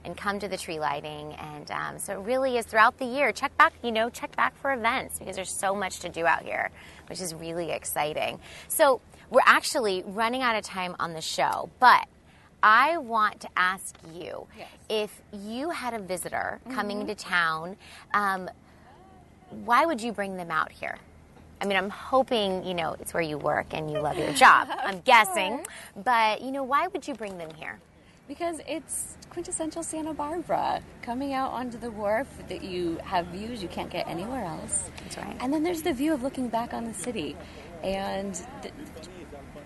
and come to the tree lighting. And so it really is throughout the year. Check back for events because there's so much to do out here, which is really exciting. So we're actually running out of time on the show, but I want to ask you, if you had a visitor coming to town, why would you bring them out here? I mean, I'm hoping, it's where you work and you love your job, I'm guessing. But, why would you bring them here? Because it's quintessential Santa Barbara. Coming out onto the wharf, that you have views you can't get anywhere else. That's right. And then there's the view of looking back on the city. And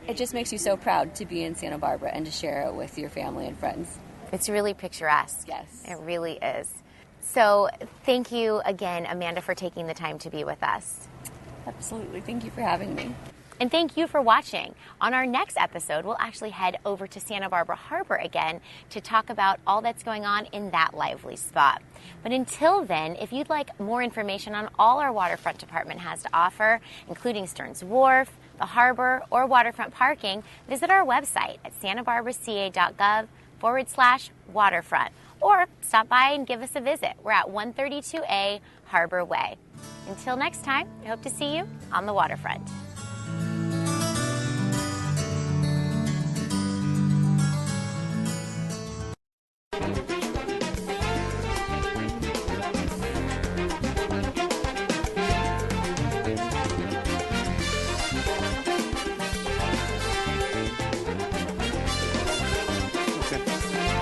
it just makes you so proud to be in Santa Barbara and to share it with your family and friends. It's really picturesque. Yes. It really is. So thank you again, Amanda, for taking the time to be with us. Absolutely. Thank you for having me. And thank you for watching. On our next episode, we'll actually head over to Santa Barbara Harbor again to talk about all that's going on in that lively spot. But until then, if you'd like more information on all our waterfront department has to offer, including Stearns Wharf, the harbor, or waterfront parking, visit our website at santabarbaraca.gov/waterfront, or stop by and give us a visit. We're at 132A Harbor Way. Until next time, I hope to see you on the waterfront.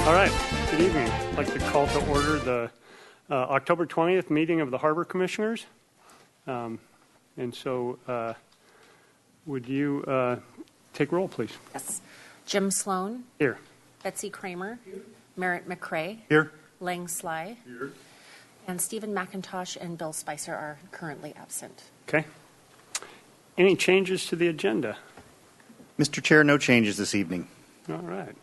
All right, good evening. I'd like to call to order the October 20th meeting of the Harbor Commissioners. And so would you take roll, please? Yes. Jim Sloan. Here. Betsy Kramer. Here. Merritt McCrae. Here. Lang Sly. Here. And Stephen McIntosh and Bill Spicer are currently absent. Okay. Any changes to the agenda? Mr. Chair, no changes this evening. All right.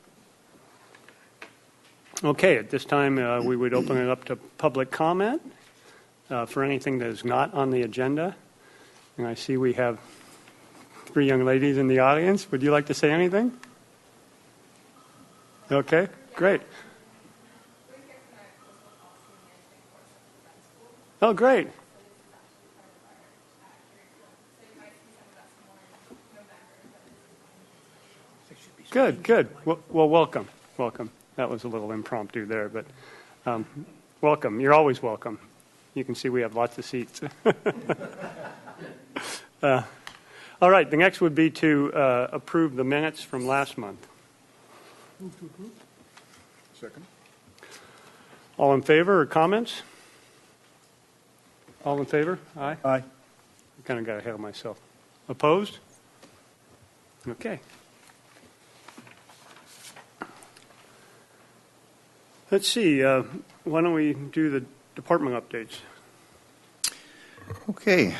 Okay, at this time, we would open it up to public comment for anything that is not on the agenda. And I see we have 3 young ladies in the audience. Would you like to say anything? Okay, great. Oh, great. Good, good. Well, welcome. That was a little impromptu there, but welcome. You're always welcome. You can see we have lots of seats. All right, the next would be to approve the minutes from last month. Move to approve. Second. All in favor or comments? All in favor? Aye? Aye. I kind of got ahead of myself. Opposed? Okay. Let's see. Why don't we do the department updates? Okay.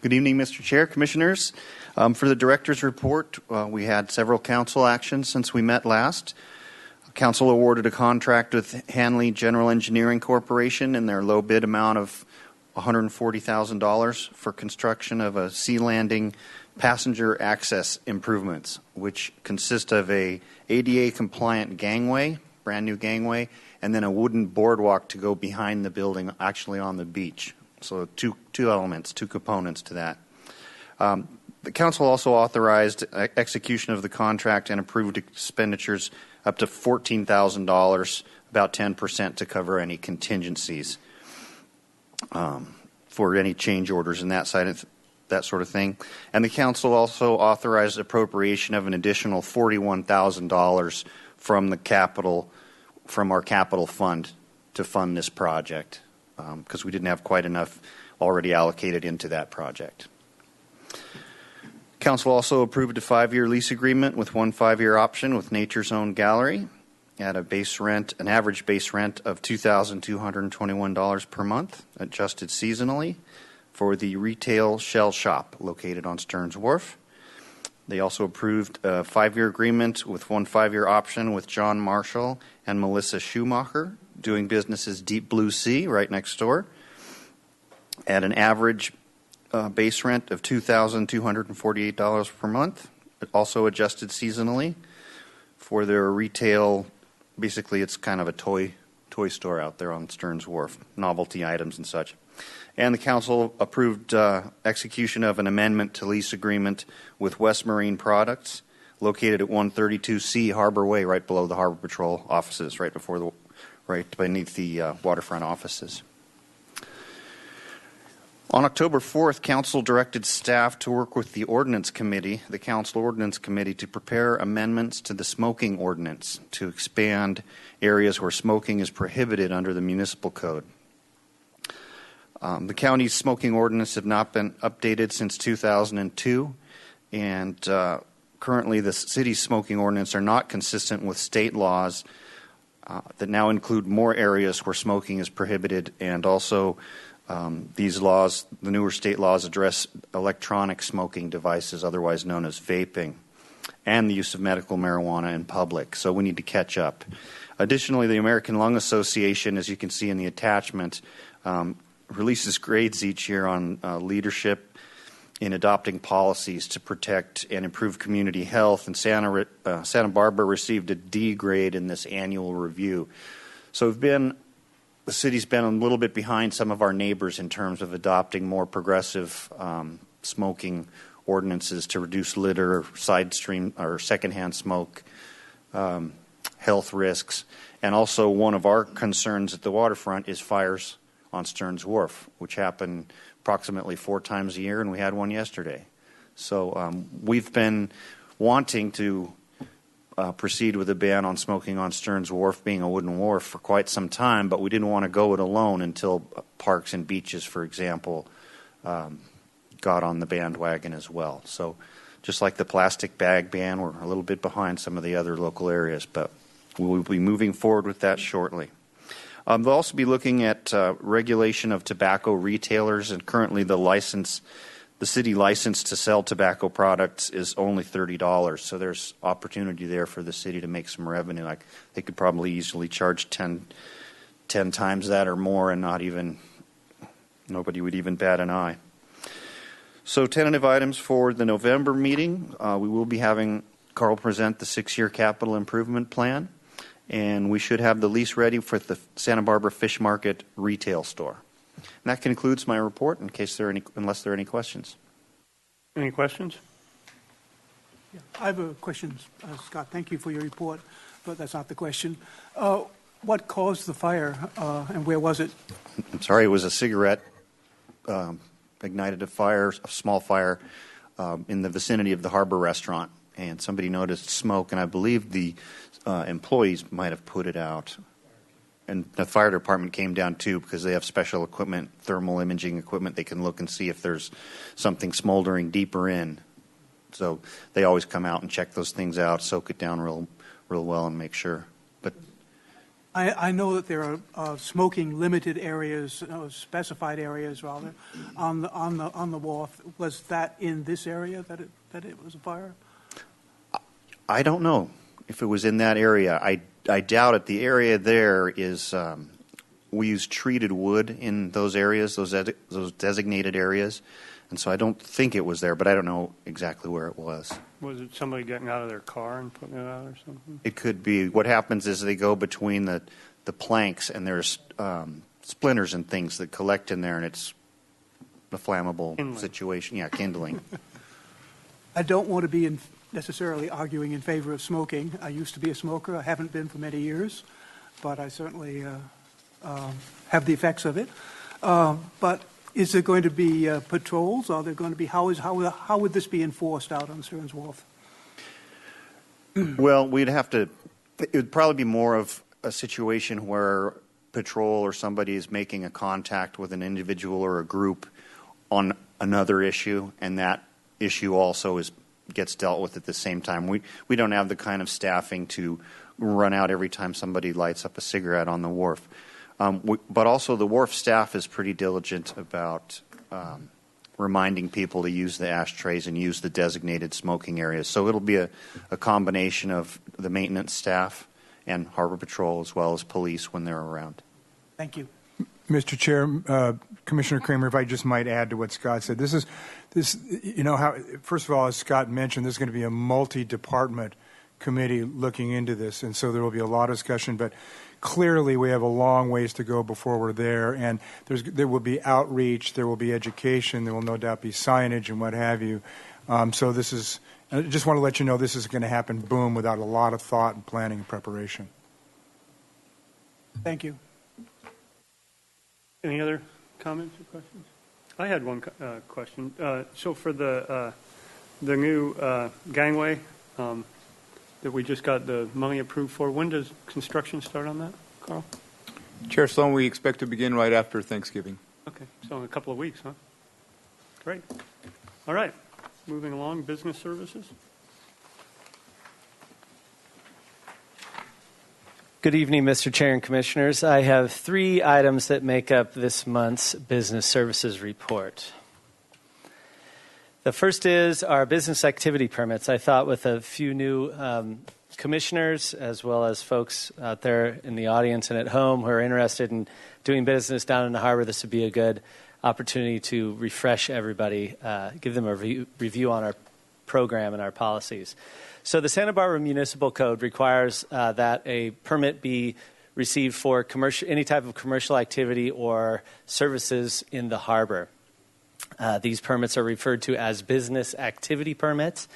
Good evening, Mr. Chair, Commissioners. For the Director's Report, we had several council actions since we met last. Council awarded a contract with Hanley General Engineering Corporation in their low bid amount of $140,000 for construction of a sea landing passenger access improvements, which consist of a ADA-compliant gangway, brand new gangway, and then a wooden boardwalk to go behind the building, actually on the beach. So two elements, 2 components to that. The council also authorized execution of the contract and approved expenditures up to $14,000, about 10% to cover any contingencies for any change orders and that sort of thing. And the council also authorized appropriation of an additional $41,000 from our capital fund to fund this project, because we didn't have quite enough already allocated into that project. Council also approved a 5-year lease agreement with 1 5-year option with Nature's Own Gallery at an average base rent of $2,221 per month, adjusted seasonally, for the retail shell shop located on Stearns Wharf. They also approved a 5-year agreement with 1 5-year option with John Marshall and Melissa Schumacher, doing business as Deep Blue Sea right next door, at an average base rent of $2,248 per month, also adjusted seasonally, for their retail basically it's kind of a toy store out there on Stearns Wharf, novelty items and such. And the council approved execution of an amendment to lease agreement with West Marine Products, located at 132C Harbor Way, right below the Harbor Patrol offices, right beneath the waterfront offices. On October 4th, Council directed staff to work with the Ordinance Committee, the Council Ordinance Committee, to prepare amendments to the smoking ordinance to expand areas where smoking is prohibited under the municipal code. The county's smoking ordinance have not been updated since 2002, and currently the city's smoking ordinance are not consistent with state laws that now include more areas where smoking is prohibited, and also these laws, the newer state laws, address electronic smoking devices, otherwise known as vaping, and the use of medical marijuana in public. So we need to catch up. Additionally, the American Lung Association, as you can see in the attachment, releases grades each year on leadership in adopting policies to protect and improve community health, and Santa Barbara received a D grade in this annual review. So the city's been a little bit behind some of our neighbors in terms of adopting more progressive smoking ordinances to reduce litter, side stream or secondhand smoke, health risks, and also one of our concerns at the waterfront is fires on Stearns Wharf, which happen approximately 4 times a year, and we had one yesterday. So we've been wanting to proceed with a ban on smoking on Stearns Wharf, being a wooden wharf, for quite some time, but we didn't want to go it alone until parks and beaches, for example, got on the bandwagon as well. So just like the plastic bag ban, we're a little bit behind some of the other local areas, but we'll be moving forward with that shortly. They'll also be looking at regulation of tobacco retailers, and currently the city license to sell tobacco products is only $30, so there's opportunity there for the city to make some revenue. Like they could probably easily charge 10 times that or more, and nobody would even bat an eye. So tentative items for the November meeting, we will be having Carl present the 6-year capital improvement plan, and we should have the lease ready for the Santa Barbara Fish Market retail store. And that concludes my report, unless there are any questions. Any questions? Yeah, I have a question, Scott. Thank you for your report, but that's not the question. What caused the fire, and where was it? I'm sorry, it was a cigarette ignited a small fire in the vicinity of the Harbor Restaurant, and somebody noticed smoke, and I believe the employees might have put it out. And the fire department came down too, because they have special equipment, thermal imaging equipment. They can look and see if there's something smoldering deeper in. So they always come out and check those things out, soak it down real well, and make sure. But I know that there are smoking limited areas, specified areas rather, on the wharf. Was that in this area that it was a fire? I don't know if it was in that area. I doubt it. The area there is, we use treated wood in those areas, those designated areas, and so I don't think it was there, but I don't know exactly where it was. Was it somebody getting out of their car and putting it out or something? It could be. What happens is they go between the planks, and there's splinters and things that collect in there, and it's a flammable situation. Yeah, kindling. I don't want to be necessarily arguing in favor of smoking. I used to be a smoker. I haven't been for many years, but I certainly have the effects of it. But is there going to be patrols? Are there going to be how would this be enforced out on Stearns Wharf? Well, it would probably be more of a situation where patrol or somebody is making a contact with an individual or a group on another issue, and that issue also gets dealt with at the same time. We don't have the kind of staffing to run out every time somebody lights up a cigarette on the wharf. But also the wharf staff is pretty diligent about reminding people to use the ashtrays and use the designated smoking areas. So it'll be a combination of the maintenance staff and Harbor Patrol as well as police when they're around. Thank you. Mr. Chair, Commissioner Kramer, if I just might add to what Scott said, first of all, as Scott mentioned, there's going to be a multi-department committee looking into this, and so there will be a lot of discussion, but clearly we have a long ways to go before we're there, and there will be outreach, there will be education, there will no doubt be signage and what have you. So this is, I just want to let you know this is going to happen, boom, without a lot of thought and planning and preparation. Thank you. Any other comments or questions? I had one question. So for the new gangway that we just got the money approved for, when does construction start on that, Carl? Chair Sloan, we expect to begin right after Thanksgiving. Okay, so in a couple of weeks, huh? Great. All right, moving along, business services. Good evening, Mr. Chair and Commissioners. I have 3 items that make up this month's business services report. The first is our business activity permits. I thought with a few new commissioners, as well as folks out there in the audience and at home who are interested in doing business down in the harbor, this would be a good opportunity to refresh everybody, give them a review on our program and our policies. So the Santa Barbara Municipal Code requires that a permit be received for any type of commercial activity or services in the harbor. These permits are referred to as business activity permits,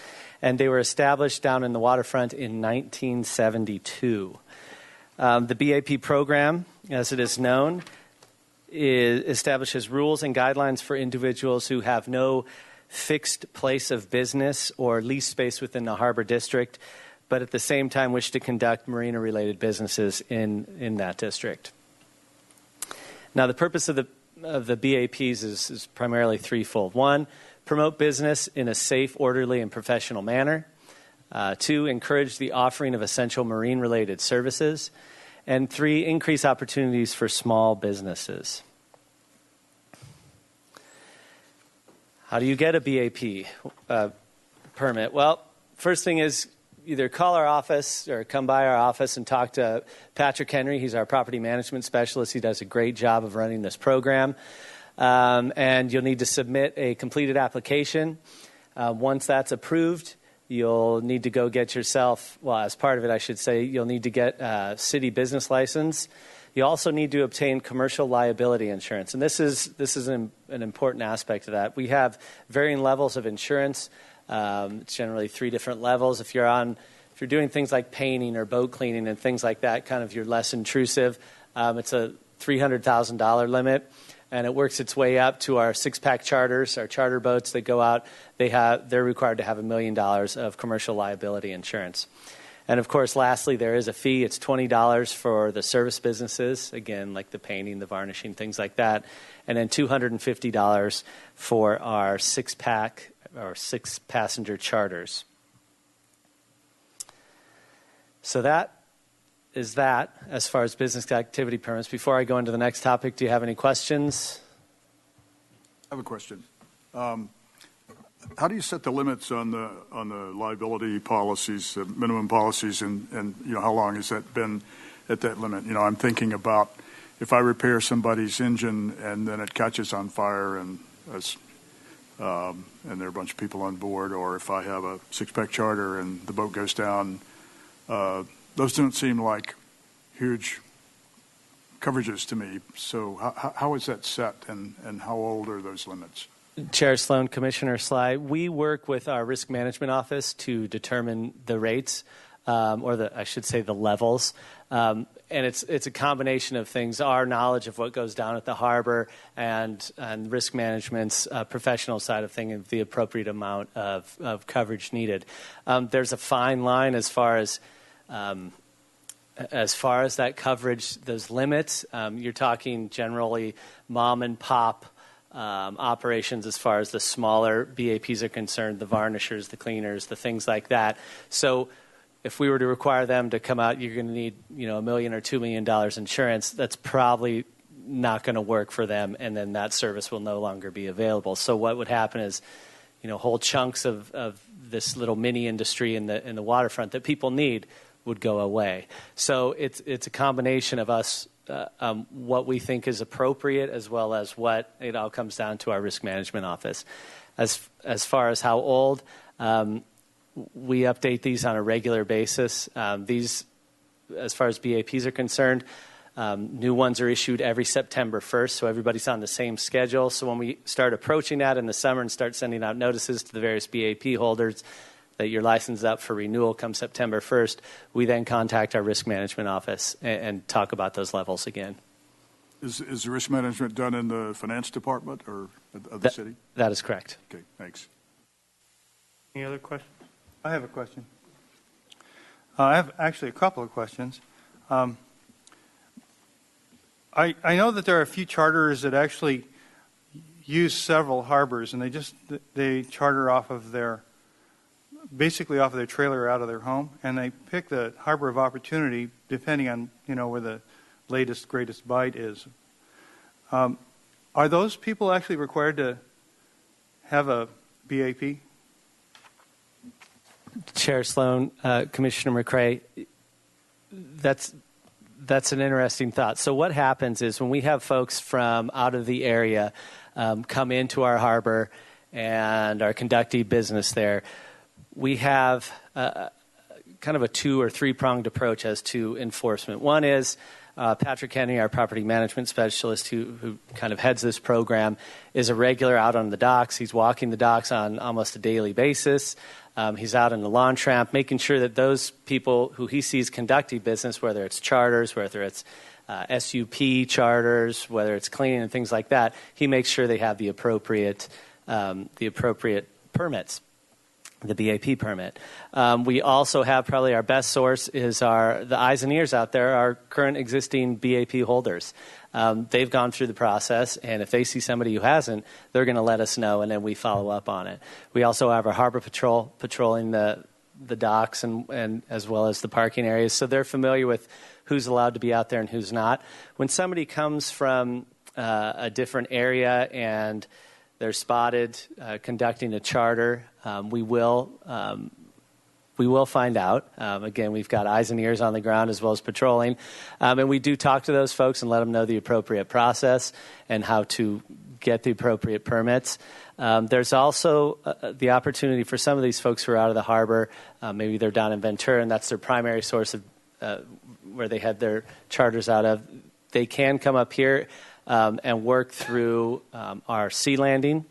and they were established down in the waterfront in 1972. The BAP program, as it is known, establishes rules and guidelines for individuals who have no fixed place of business or lease space within the harbor district, but at the same time wish to conduct marina-related businesses in that district. Now, the purpose of the BAPs is primarily threefold. 1, promote business in a safe, orderly, and professional manner. 2, encourage the offering of essential marine-related services. And 3, increase opportunities for small businesses. How do you get a BAP permit? Well, first thing is either call our office or come by our office and talk to Patrick Henry. He's our property management specialist. He does a great job of running this program. And you'll need to submit a completed application. Once that's approved, you'll need to go get yourself, well, as part of it, I should say, you'll need to get a city business license. You also need to obtain commercial liability insurance, and this is an important aspect of that. We have varying levels of insurance. It's generally 3 different levels. If you're doing things like painting or boat cleaning and things like that, kind of you're less intrusive. It's a $300,000 limit, and it works its way up to our 6-pack charters, our charter boats that go out. They're required to have $1 million of commercial liability insurance. And, of course, lastly, there is a fee. It's $20 for the service businesses, again, like the painting, the varnishing, things like that, and then $250 for our 6-pack or 6-passenger charters. So that is that as far as business activity permits. Before I go into the next topic, do you have any questions? I have a question. How do you set the limits on the liability policies, the minimum policies, and how long has that been at that limit? I'm thinking about if I repair somebody's engine and then it catches on fire and there are a bunch of people on board, or if I have a 6-pack charter and the boat goes down, those don't seem like huge coverages to me. So how is that set, and how old are those limits? Chair Sloan, Commissioner Sly, we work with our risk management office to determine the rates, or I should say the levels. And it's a combination of things, our knowledge of what goes down at the harbor and risk management's professional side of things, the appropriate amount of coverage needed. There's a fine line as far as that coverage, those limits. You're talking generally mom and pop operations as far as the smaller BAPs are concerned, the varnishers, the cleaners, the things like that. So if we were to require them to come out, you're going to need $1 million or $2 million insurance. That's probably not going to work for them, and then that service will no longer be available. So what would happen is, whole chunks of this little mini industry in the waterfront that people need would go away. So it's a combination of us. What we think is appropriate, as well as what it all comes down to our risk management office. As far as how old, We update these on a regular basis. These, as far as BAPs are concerned, new ones are issued every September 1st, so everybody's on the same schedule. So when we start approaching that in the summer and start sending out notices to the various BAP holders that your license is up for renewal come September 1st, we then contact our risk management office and talk about those levels again. Is the risk management done in the finance department or of the city? That is correct. Okay, thanks. Any other questions? I have a question. I have actually a couple of questions. I know that there are a few charters that actually use several harbors, and they charter off of their trailer out of their home, and they pick the harbor of opportunity depending on where the latest greatest bite is. Are those people actually required to have a BAP? Chair Sloan, Commissioner McCray, that's an interesting thought. So what happens is when we have folks from out of the area come into our harbor and are conducting business there, we have kind of a 2 or 3-pronged approach as to enforcement. One is Patrick Henry, our property management specialist who kind of heads this program, is a regular out on the docks. He's walking the docks on almost a daily basis. He's out in the launch ramp, making sure that those people who he sees conducting business, whether it's charters, whether it's SUP charters, whether it's cleaning and things like that, he makes sure they have the appropriate permits, the BAP permit. We also have probably our best source is the eyes and ears out there, our current existing BAP holders. They've gone through the process, and if they see somebody who hasn't, they're going to let us know, and then we follow up on it. We also have our harbor patrol patrolling the docks and as well as the parking areas, so they're familiar with who's allowed to be out there and who's not. When somebody comes from a different area and they're spotted conducting a charter, we will find out. Again, we've got eyes and ears on the ground as well as patrolling. And we do talk to those folks and let them know the appropriate process and how to get the appropriate permits. There's also the opportunity for some of these folks who are out of the harbor, maybe they're down in Ventura and that's their primary source of where they had their charters out of. They can come up here and work through our sea landing,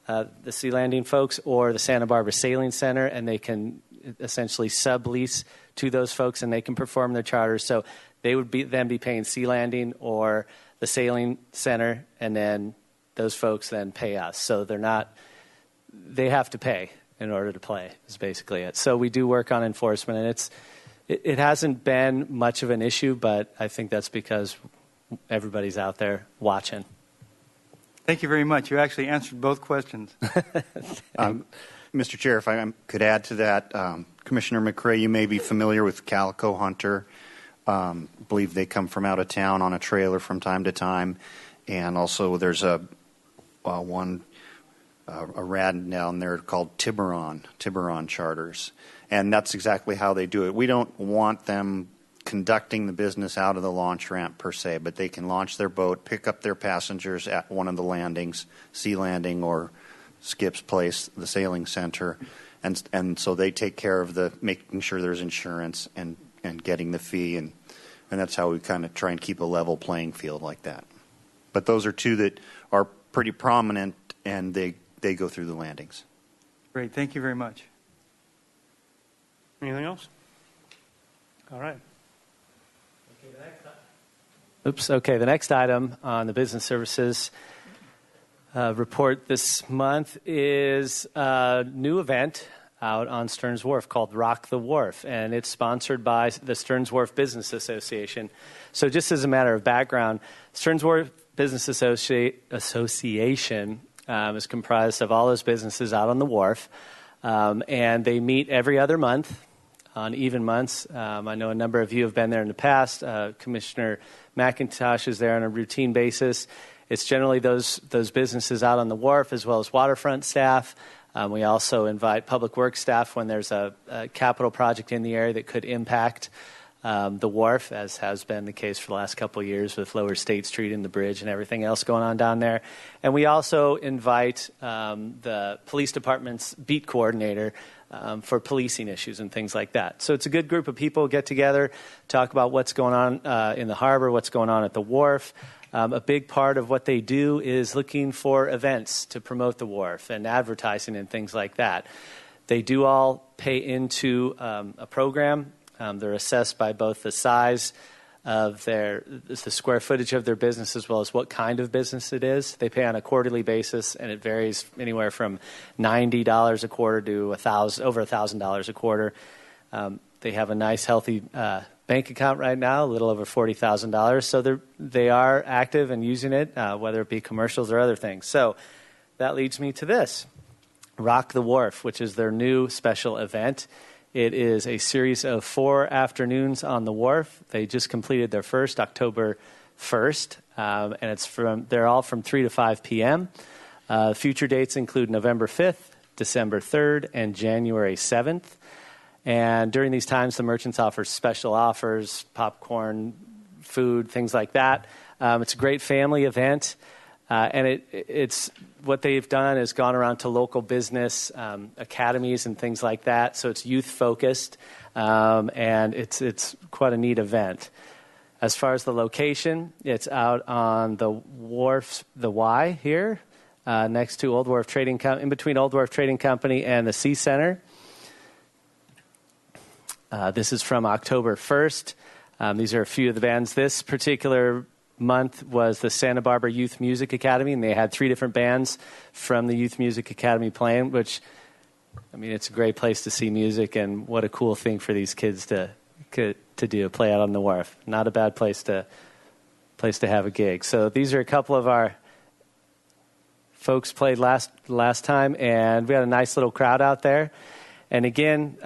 the sea landing folks, or the Santa Barbara Sailing Center, and they can essentially sublease to those folks, and they can perform their charters. So they would then be paying sea landing or the sailing center, and then those folks then pay us. So they have to pay in order to play is basically it. So we do work on enforcement, and it hasn't been much of an issue, but I think that's because everybody's out there watching. Thank you very much. You actually answered both questions. Mr. Chair, if I could add to that, Commissioner McCray, you may be familiar with Calico Hunter. I believe they come from out of town on a trailer from time to time. And also there's a rad down there called Tiburon charters. And that's exactly how they do it. We don't want them conducting the business out of the launch ramp per se, but they can launch their boat, pick up their passengers at one of the landings, Sea Landing or Skip's Place, the sailing center, and so they take care of making sure there's insurance and getting the fee, and that's how we kind of try and keep a level playing field like that. But those are two that are pretty prominent, and they go through the landings. Great. Thank you very much. Anything else? All right. Okay, the next item on the business services report this month is a new event out on Stearns Wharf called Rock the Wharf, and it's sponsored by the Stearns Wharf Business Association. So just as a matter of background, Stearns Wharf Business Association is comprised of all those businesses out on the wharf, and they meet every other month on even months. I know a number of you have been there in the past. Commissioner McIntosh is there on a routine basis. It's generally those businesses out on the wharf as well as waterfront staff. We also invite public works staff when there's a capital project in the area that could impact the wharf, as has been the case for the last couple of years with Lower State Street and the bridge and everything else going on down there. And we also invite the police department's beat coordinator for policing issues and things like that. So it's a good group of people get together, talk about what's going on in the harbor, what's going on at the wharf. A big part of what they do is looking for events to promote the wharf and advertising and things like that. They do all pay into a program. They're assessed by both the size of the square footage of their business as well as what kind of business it is. They pay on a quarterly basis, and it varies anywhere from $90 a quarter to over $1,000 a quarter. They have a nice, healthy bank account right now, a little over $40,000. So they are active and using it, whether it be commercials or other things. So that leads me to this, Rock the Wharf, which is their new special event. It is a series of 4 afternoons on the wharf. They just completed their first, October 1st, and they're all from 3 to 5 p.m. Future dates include November 5th, December 3rd, and January 7th. And during these times, the merchants offer special offers, popcorn, food, things like that. It's a great family event. And it's what they've done is gone around to local business academies and things like that. So it's youth focused, and it's quite a neat event. As far as the location, it's out on the wharf, the Y here, next to Old Wharf Trading in between Old Wharf Trading Company and the Sea Center. This is from October 1st. These are a few of the bands. This particular month was the Santa Barbara Youth Music Academy, and they had 3 different bands from the Youth Music Academy playing, which, I mean, it's a great place to see music, and what a cool thing for these kids to do, play out on the wharf. Not a bad place to have a gig. So these are a couple of our folks played last time, and we had a nice little crowd out there. And again,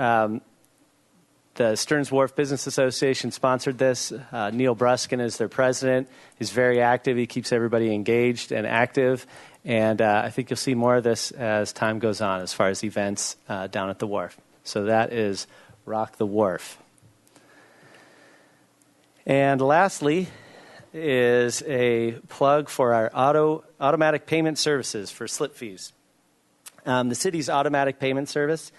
the Stearns Wharf Business Association sponsored this. Neil Bruskin is their president. He's very active. He keeps everybody engaged and active. And I think you'll see more of this as time goes on as far as events down at the wharf. So that is Rock the Wharf. And lastly is a plug for our automatic payment services for slip fees. The city's automatic payment service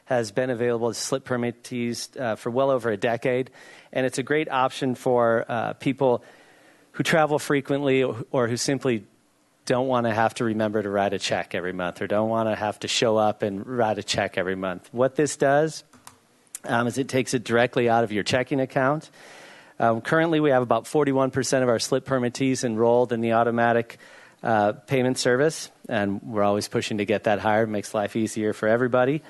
has been available to slip permittees for well over a decade. And it's a great option for people who travel frequently or who simply don't want to have to remember to write a check every month or don't want to have to show up and write a check every month. What this does is it takes it directly out of your checking account. Currently, we have about 41% of our slip permittees enrolled in the automatic payment service, and we're always pushing to get that higher. It makes life easier for everybody.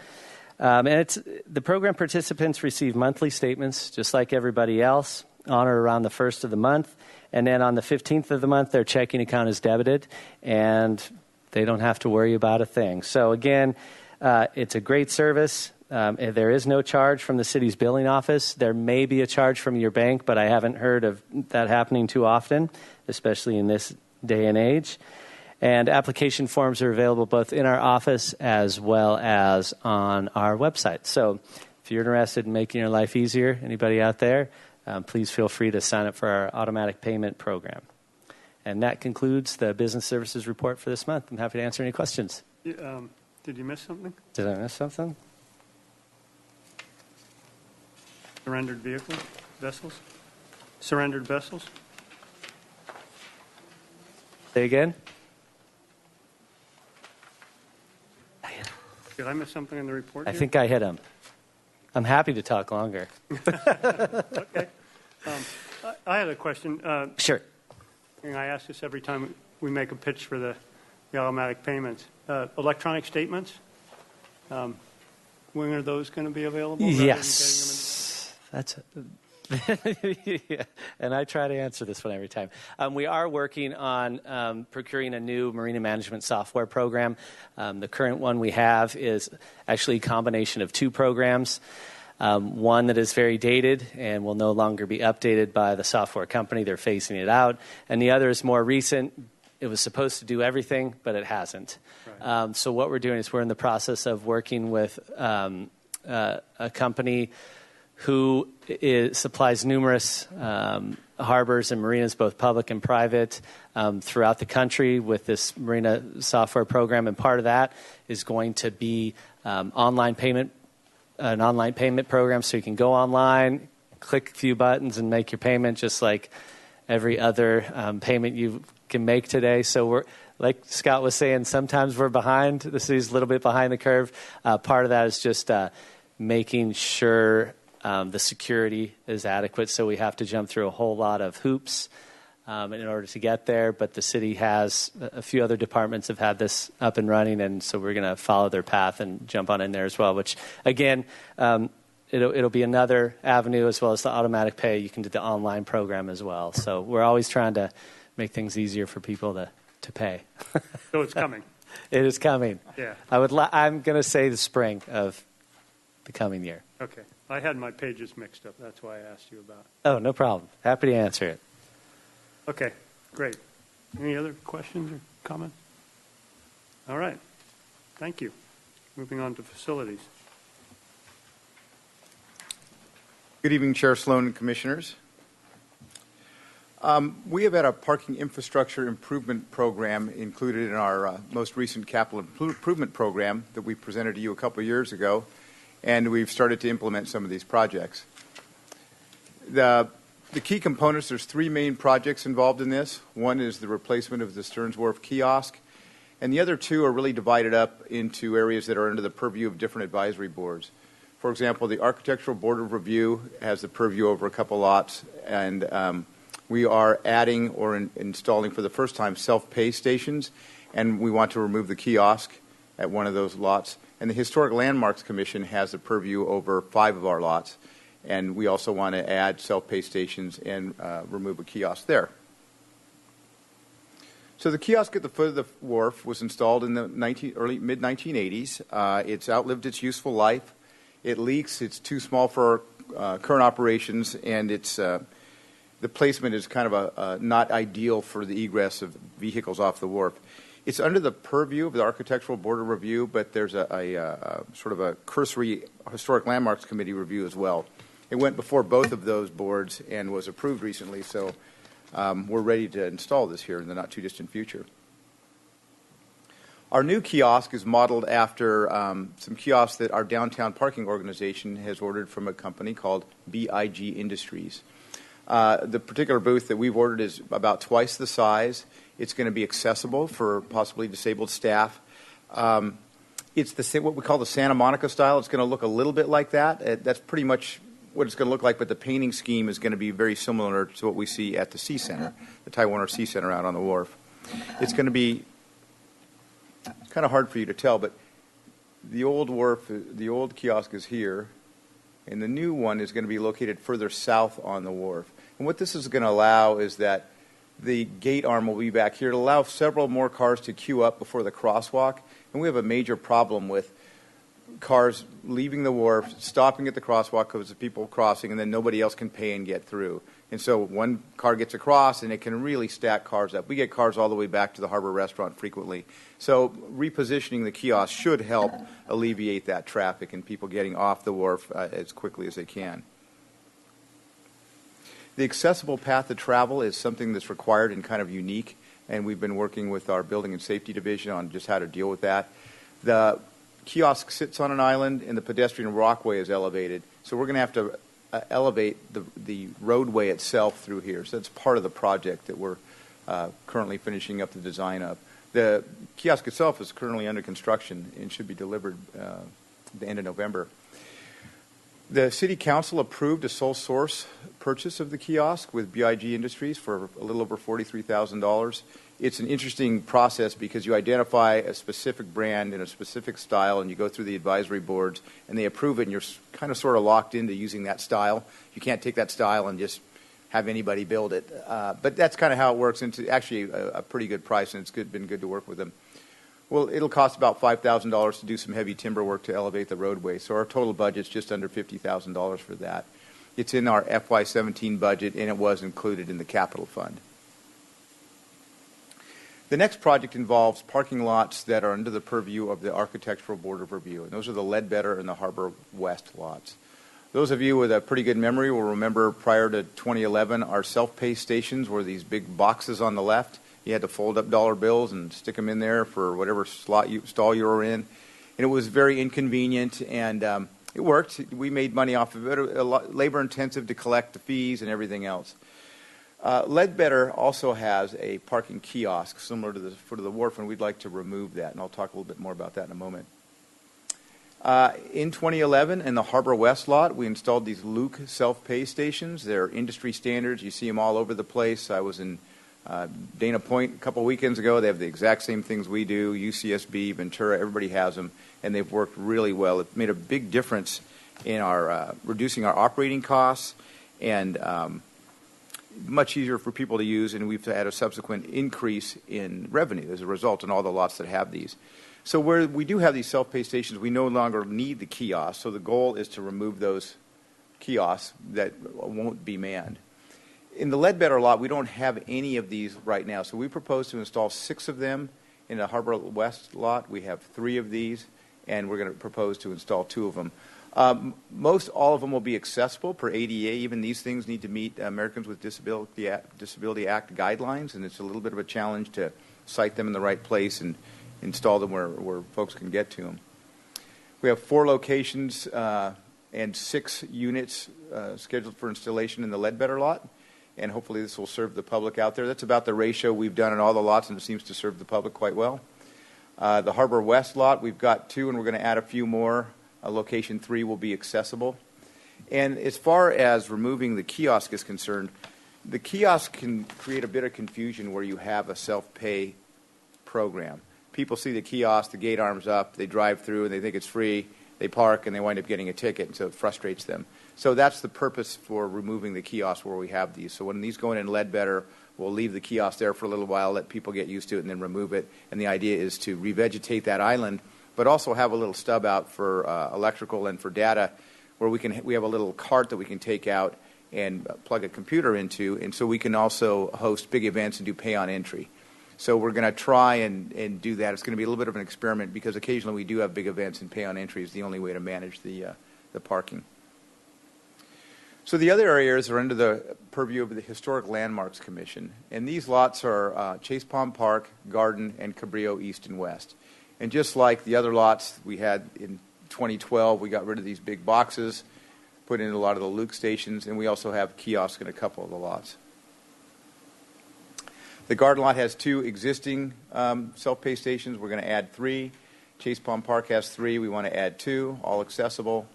And the program participants receive monthly statements, just like everybody else, on or around the 1st of the month. And then on the 15th of the month, their checking account is debited, and they don't have to worry about a thing. So again, it's a great service. There is no charge from the city's billing office. There may be a charge from your bank, but I haven't heard of that happening too often, especially in this day and age. And application forms are available both in our office as well as on our website. So if you're interested in making your life easier, anybody out there, please feel free to sign up for our automatic payment program. And that concludes the business services report for this month. I'm happy to answer any questions. Did you miss something? Did I miss something? Surrendered vessels? Surrendered vessels? Say again? Did I miss something in the report? I think I hit him. I'm happy to talk longer. Okay. I had a question. Sure. And I ask this every time we make a pitch for the automatic payments. Electronic statements, when are those going to be available? Yes. Yeah. And I try to answer this one every time. We are working on procuring a new marina management software program. The current one we have is actually a combination of 2 programs. One that is very dated and will no longer be updated by the software company. They're phasing it out. And the other is more recent. It was supposed to do everything, but it hasn't. Right. So what we're doing is we're in the process of working with a company who supplies numerous harbors and marinas, both public and private, throughout the country with this marina software program. And part of that is going to be an online payment program, so you can go online, click a few buttons, and make your payment just like every other payment you can make today. So we're, like Scott was saying, sometimes we're behind. The city's a little bit behind the curve. Part of that is just making sure the security is adequate, so we have to jump through a whole lot of hoops in order to get there. But the city has, a few other departments have had this up and running, and so we're going to follow their path and jump on in there as well, which, again, it'll be another avenue, as well as the automatic pay. You can do the online program as well. So we're always trying to make things easier for people to pay. So it's coming. It is coming. Yeah. I'm going to say the spring of the coming year. Okay. I had my pages mixed up. That's why I asked you about it. Oh, no problem. Happy to answer it. Okay, great. Any other questions or comments? All right. Thank you. Moving on to facilities. Good evening, Chair Sloan and Commissioners. We have had a parking infrastructure improvement program included in our most recent capital improvement program that we presented to you a couple of years ago, and we've started to implement some of these projects. The key components, there's three main projects involved in this. One is the replacement of the Stearns Wharf kiosk, and the other two are really divided up into areas that are under the purview of different advisory boards. For example, the Architectural Board of Review has the purview over a couple lots, and we are adding or installing for the first time self-pay stations, and we want to remove the kiosk at one of those lots. And the Historic Landmarks Commission has the purview over 5 of our lots, and we also want to add self-pay stations and remove a kiosk there. So the kiosk at the foot of the wharf was installed in the mid-1980s. It's outlived its useful life. It leaks. It's too small for current operations, and it's the placement is kind of not ideal for the egress of vehicles off the wharf. It's under the purview of the Architectural Board of Review, but there's a sort of a cursory Historic Landmarks Committee review as well. It went before both of those boards and was approved recently, so we're ready to install this here in the not-too-distant future. Our new kiosk is modeled after some kiosks that our downtown parking organization has ordered from a company called BIG Industries. The particular booth that we've ordered is about twice the size. It's going to be accessible for possibly disabled staff. It's what we call the Santa Monica style. It's going to look a little bit like that. That's pretty much what it's going to look like, but the painting scheme is going to be very similar to what we see at the Sea Center, the Ty Warner Sea Center out on the wharf. It's going to be kind of hard for you to tell, but the old wharf, the old kiosk is here, and the new one is going to be located further south on the wharf. And what this is going to allow is that the gate arm will be back here to allow several more cars to queue up before the crosswalk. And we have a major problem with cars leaving the wharf, stopping at the crosswalk because of people crossing, and then nobody else can pay and get through. And so one car gets across, and it can really stack cars up. We get cars all the way back to the Harbor Restaurant frequently. So repositioning the kiosk should help alleviate that traffic and people getting off the wharf as quickly as they can. The accessible path of travel is something that's required and kind of unique, and we've been working with our Building and Safety Division on just how to deal with that. The kiosk sits on an island, and the pedestrian walkway is elevated. So we're going to have to elevate the roadway itself through here. So that's part of the project that we're currently finishing up the design of. The kiosk itself is currently under construction and should be delivered at the end of November. The City Council approved a sole source purchase of the kiosk with BIG Industries for a little over $43,000. It's an interesting process because you identify a specific brand in a specific style, and you go through the advisory boards, and they approve it, and you're kind of sort of locked into using that style. You can't take that style and just have anybody build it. But that's kind of how it works, and it's actually a pretty good price, and it's been good to work with them. Well, it'll cost about $5,000 to do some heavy timber work to elevate the roadway, so our total budget's just under $50,000 for that. It's in our FY17 budget, and it was included in the capital fund. The next project involves parking lots that are under the purview of the Architectural Board of Review, and those are the Ledbetter and the Harbor West lots. Those of you with a pretty good memory will remember prior to 2011, our self-pay stations were these big boxes on the left. You had to fold up dollar bills and stick them in there for whatever stall you were in. And it was very inconvenient, and it worked. We made money off of it. A lot labor-intensive to collect the fees and everything else. Ledbetter also has a parking kiosk similar to the foot of the wharf, and we'd like to remove that, and I'll talk a little bit more about that in a moment. In 2011, in the Harbor West lot, we installed these Luke self-pay stations. They're industry standards. You see them all over the place. I was in Dana Point a couple weekends ago. They have the exact same things we do. UCSB, Ventura, everybody has them, and they've worked really well. It made a big difference in our reducing our operating costs, and much easier for people to use, and we've had a subsequent increase in revenue as a result in all the lots that have these. So where we do have these self-pay stations, we no longer need the kiosks. So the goal is to remove those kiosks that won't be manned. In the Ledbetter lot, we don't have any of these right now. So we propose to install 6 of them. In the Harbor West lot, we have 3 of these, and we're going to propose to install 2 of them. Most all of them will be accessible per ADA. Even these things need to meet Americans with Disability Act guidelines, and it's a little bit of a challenge to site them in the right place and install them where folks can get to them. We have 4 locations and 6 units scheduled for installation in the Ledbetter lot, and hopefully this will serve the public out there. That's about the ratio we've done in all the lots, and it seems to serve the public quite well. The Harbor West lot, we've got 2, and we're going to add a few more. Location 3 will be accessible. And as far as removing the kiosk is concerned, the kiosk can create a bit of confusion where you have a self-pay program. People see the kiosk, the gate arms up, they drive through, and they think it's free. They park, and they wind up getting a ticket, and so it frustrates them. So that's the purpose for removing the kiosk where we have these. So when these go in Ledbetter, we'll leave the kiosk there for a little while, let people get used to it, and then remove it. And the idea is to revegetate that island, but also have a little stub out for electrical and for data, where we have a little cart that we can take out and plug a computer into, and so we can also host big events and do pay on entry. So we're going to try and do that. It's going to be a little bit of an experiment because occasionally we do have big events, and pay on entry is the only way to manage the parking. So the other areas are under the purview of the Historic Landmarks Commission, and these lots are Chase Palm Park, Garden, and Cabrillo East and West. And just like the other lots we had in 2012, we got rid of these big boxes, put in a lot of the Luke stations, and we also have kiosks in a couple of the lots. The Garden lot has 2 existing self-pay stations. We're going to add 3. Chase Palm Park has 3. We want to add 2, all accessible.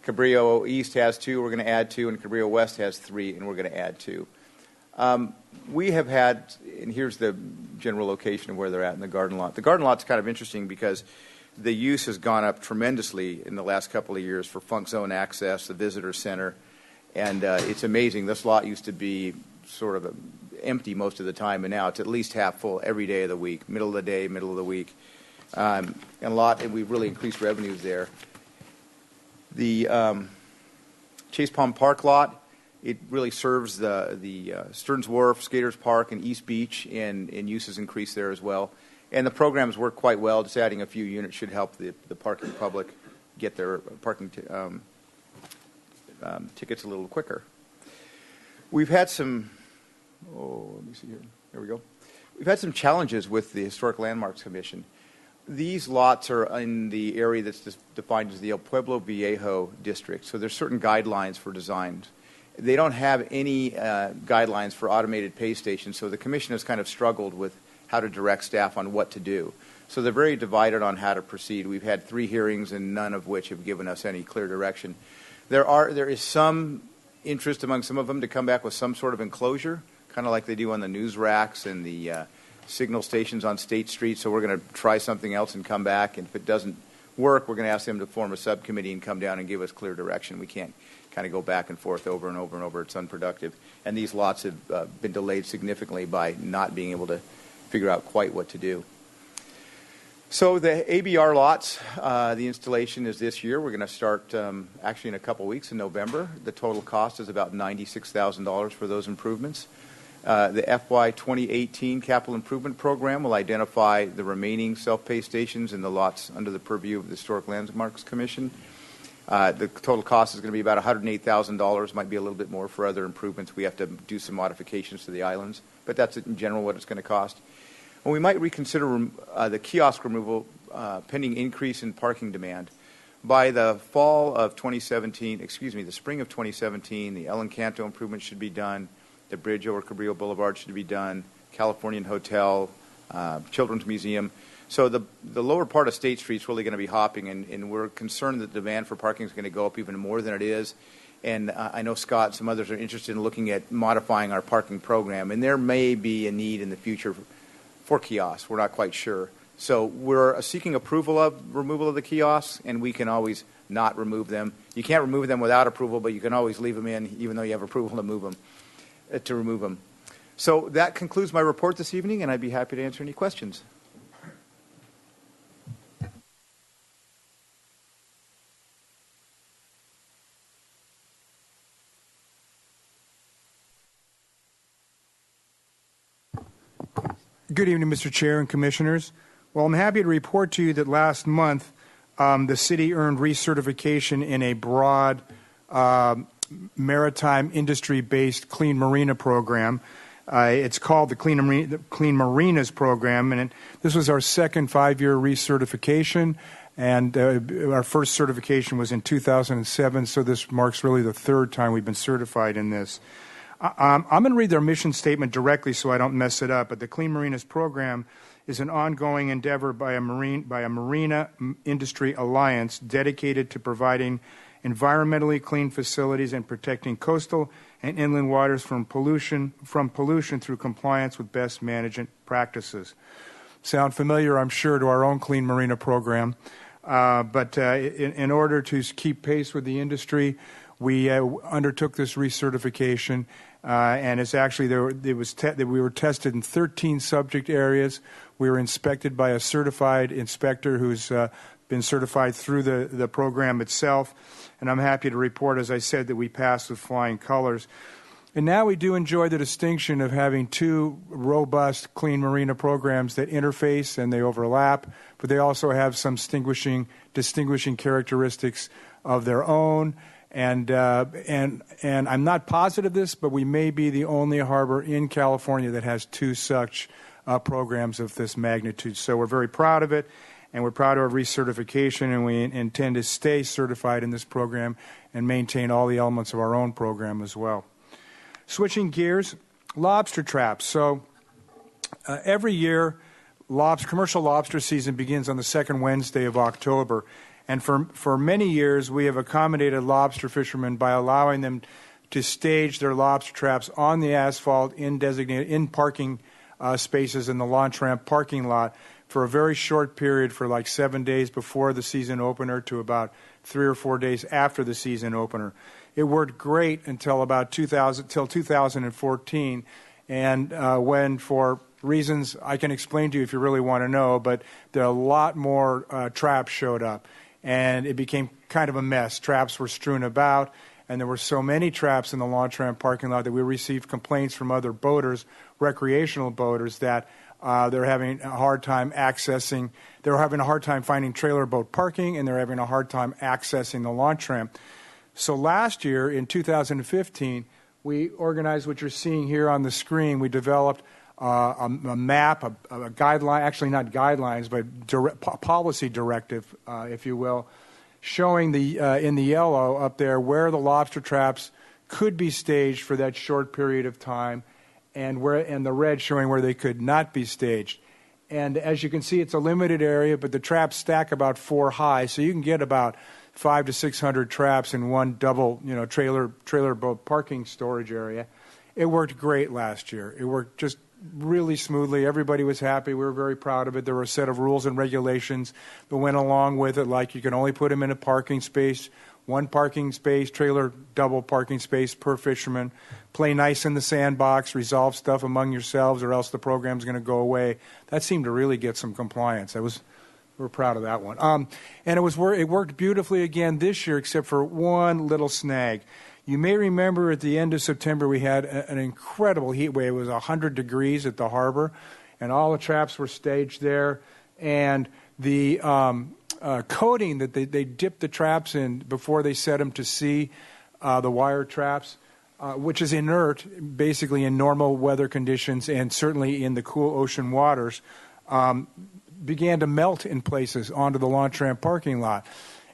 Cabrillo East has 2. We're going to add 2. And Cabrillo West has 3, and we're going to add 2. We have had, and here's the general location of where they're at in the Garden lot. The Garden lot's kind of interesting because the use has gone up tremendously in the last couple of years for Funk Zone access, the visitor center, and it's amazing. This lot used to be sort of empty most of the time, and now it's at least half full every day of the week, middle of the day, middle of the week, and we've really increased revenues there. The Chase Palm Park lot, it really serves the Stearns Wharf, Skaters Park, and East Beach, and use has increased there as well. And the programs work quite well. Just adding a few units should help the parking public get their parking tickets a little quicker. We've had some, let me see here. There we go. We've had some challenges with the Historic Landmarks Commission. These lots are in the area that's defined as the El Pueblo Viejo district, so there's certain guidelines for design. They don't have any guidelines for automated pay stations, so the commission has kind of struggled with how to direct staff on what to do. So they're very divided on how to proceed. We've had 3 hearings, and none of which have given us any clear direction. There is some interest among some of them to come back with some sort of enclosure, kind of like they do on the news racks and the signal stations on State Street. So we're going to try something else and come back, and if it doesn't work, we're going to ask them to form a subcommittee and come down and give us clear direction. We can't kind of go back and forth over and over and over. It's unproductive. And these lots have been delayed significantly by not being able to figure out quite what to do. So the ABR lots, the installation is this year. We're going to start actually in a couple weeks in November. The total cost is about $96,000 for those improvements. The FY 2018 Capital Improvement Program will identify the remaining self-pay stations in the lots under the purview of the Historic Landmarks Commission. The total cost is going to be about $108,000. Might be a little bit more for other improvements. We have to do some modifications to the islands, but that's in general what it's going to cost. And we might reconsider the kiosk removal pending increase in parking demand. By the fall of 2017, the spring of 2017, the El Encanto improvement should be done. The bridge over Cabrillo Boulevard should be done. Californian Hotel, Children's Museum. So the lower part of State Street is really going to be hopping, and we're concerned that the demand for parking is going to go up even more than it is. And I know Scott and some others are interested in looking at modifying our parking program, and there may be a need in the future for kiosks. We're not quite sure. So we're seeking approval of removal of the kiosks, and we can always not remove them. You can't remove them without approval, but you can always leave them in, even though you have approval to remove them. So that concludes my report this evening, and I'd be happy to answer any questions. Good evening, Mr. Chair and Commissioners. Well, I'm happy to report to you that last month the city earned recertification in a broad maritime industry-based Clean Marina program. It's called the Clean Marinas program, and this was our second 5-year recertification, and our first certification was in 2007, so this marks really the third time we've been certified in this. I'm going to read their mission statement directly so I don't mess it up, but the Clean Marinas program is an ongoing endeavor by a marina industry alliance dedicated to providing environmentally clean facilities and protecting coastal and inland waters from pollution through compliance with best management practices. Sound familiar, I'm sure, to our own Clean Marina program, but in order to keep pace with the industry, we undertook this recertification, and it's actually we were tested in 13 subject areas. We were inspected by a certified inspector who's been certified through the program itself, and I'm happy to report, as I said, that we passed with flying colors. And now we do enjoy the distinction of having two robust Clean Marina programs that interface and they overlap, but they also have some distinguishing characteristics of their own. And I'm not positive of this, but we may be the only harbor in California that has two such programs of this magnitude. So we're very proud of it, and we're proud of our recertification, and we intend to stay certified in this program and maintain all the elements of our own program as well. Switching gears, lobster traps. So every year, commercial lobster season begins on the second Wednesday of October. And for many years, we have accommodated lobster fishermen by allowing them to stage their lobster traps on the asphalt in parking spaces in the launch ramp parking lot for a very short period, for like 7 days before the season opener to about 3 or 4 days after the season opener. It worked great until about 2014, and when, for reasons I can explain to you if you really want to know, but there are a lot more traps showed up. And it became kind of a mess. Traps were strewn about, and there were so many traps in the launch ramp parking lot that we received complaints from other boaters, recreational boaters, that they're having a hard time accessing, they're having a hard time finding trailer boat parking, and they're having a hard time accessing the launch ramp. So last year, in 2015, we organized what you're seeing here on the screen. We developed a map, a guideline, actually not guidelines, but policy directive, if you will, showing in the yellow up there where the lobster traps could be staged for that short period of time, and the red showing where they could not be staged. And as you can see, it's a limited area, but the traps stack about 4 high, so you can get about 500 to 600 traps in one double, trailer boat parking storage area. It worked great last year. It worked just really smoothly. Everybody was happy. We were very proud of it. There were a set of rules and regulations that went along with it, like you can only put them in a parking space, one parking space, trailer double parking space per fisherman. Play nice in the sandbox, resolve stuff among yourselves, or else the program's going to go away. That seemed to really get some compliance. We're proud of that one. And it worked beautifully again this year, except for one little snag. You may remember at the end of September we had an incredible heat wave. It was 100 degrees at the harbor, and all the traps were staged there. And the coating that they dip the traps in before they set them to sea, the wire traps, which is inert basically in normal weather conditions and certainly in the cool ocean waters, began to melt in places onto the launch ramp parking lot.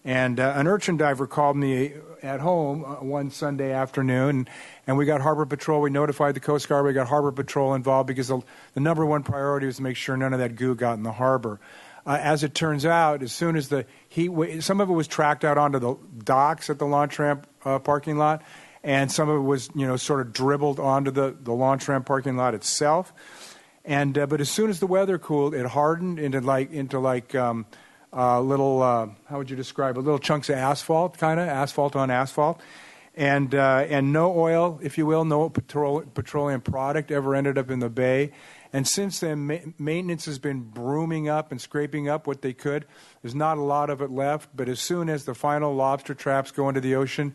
And an urchin diver called me at home one Sunday afternoon, and we got Harbor Patrol. We notified the Coast Guard. We got Harbor Patrol involved because the number one priority was to make sure none of that goo got in the harbor. As it turns out, as soon as the heat, some of it was tracked out onto the docks at the launch ramp parking lot, and some of it was, sort of dribbled onto the launch ramp parking lot itself. And but as soon as the weather cooled, it hardened into little, how would you describe it? Little chunks of asphalt, kind of asphalt on asphalt, and no oil, if you will, no petroleum product ever ended up in the bay. And since then, maintenance has been brooming up and scraping up what they could. There's not a lot of it left, but as soon as the final lobster traps go into the ocean,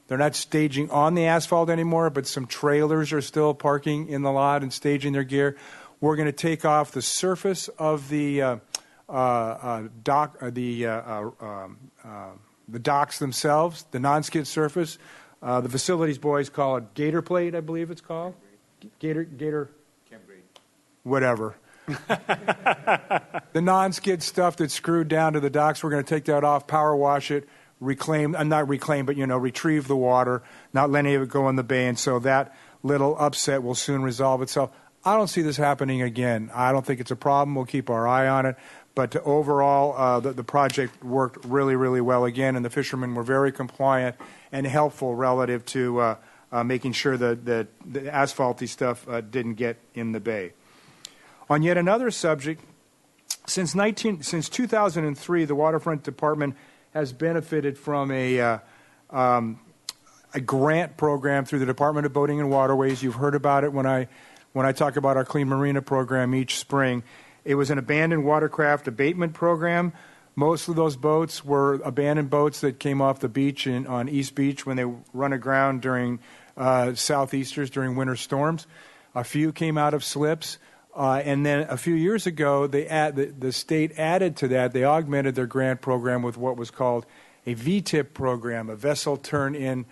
they're not staging on the asphalt anymore, but some trailers are still parking in the lot and staging their gear. We're going to take off the surface of the docks themselves, the non-skid surface. The facilities boys call it gator plate, I believe it's called. Gator. Whatever. The non-skid stuff that's screwed down to the docks, we're going to take that off, power wash it, retrieve the water, not let any of it go in the bay, and so that little upset will soon resolve itself. I don't see this happening again. I don't think it's a problem. We'll keep our eye on it. But overall, the project worked really, really well again, and the fishermen were very compliant and helpful relative to making sure that the asphalty stuff didn't get in the bay. On yet another subject, since 2003, the Waterfront Department has benefited from a grant program through the Department of Boating and Waterways. You've heard about it when I talk about our Clean Marina program each spring. It was an abandoned watercraft abatement program. Most of those boats were abandoned boats that came off the beach on East Beach when they run aground during southeasters during winter storms. A few came out of slips. And then a few years ago, the state added to that. They augmented their grant program with what was called a VTIP program, a vessel turn-in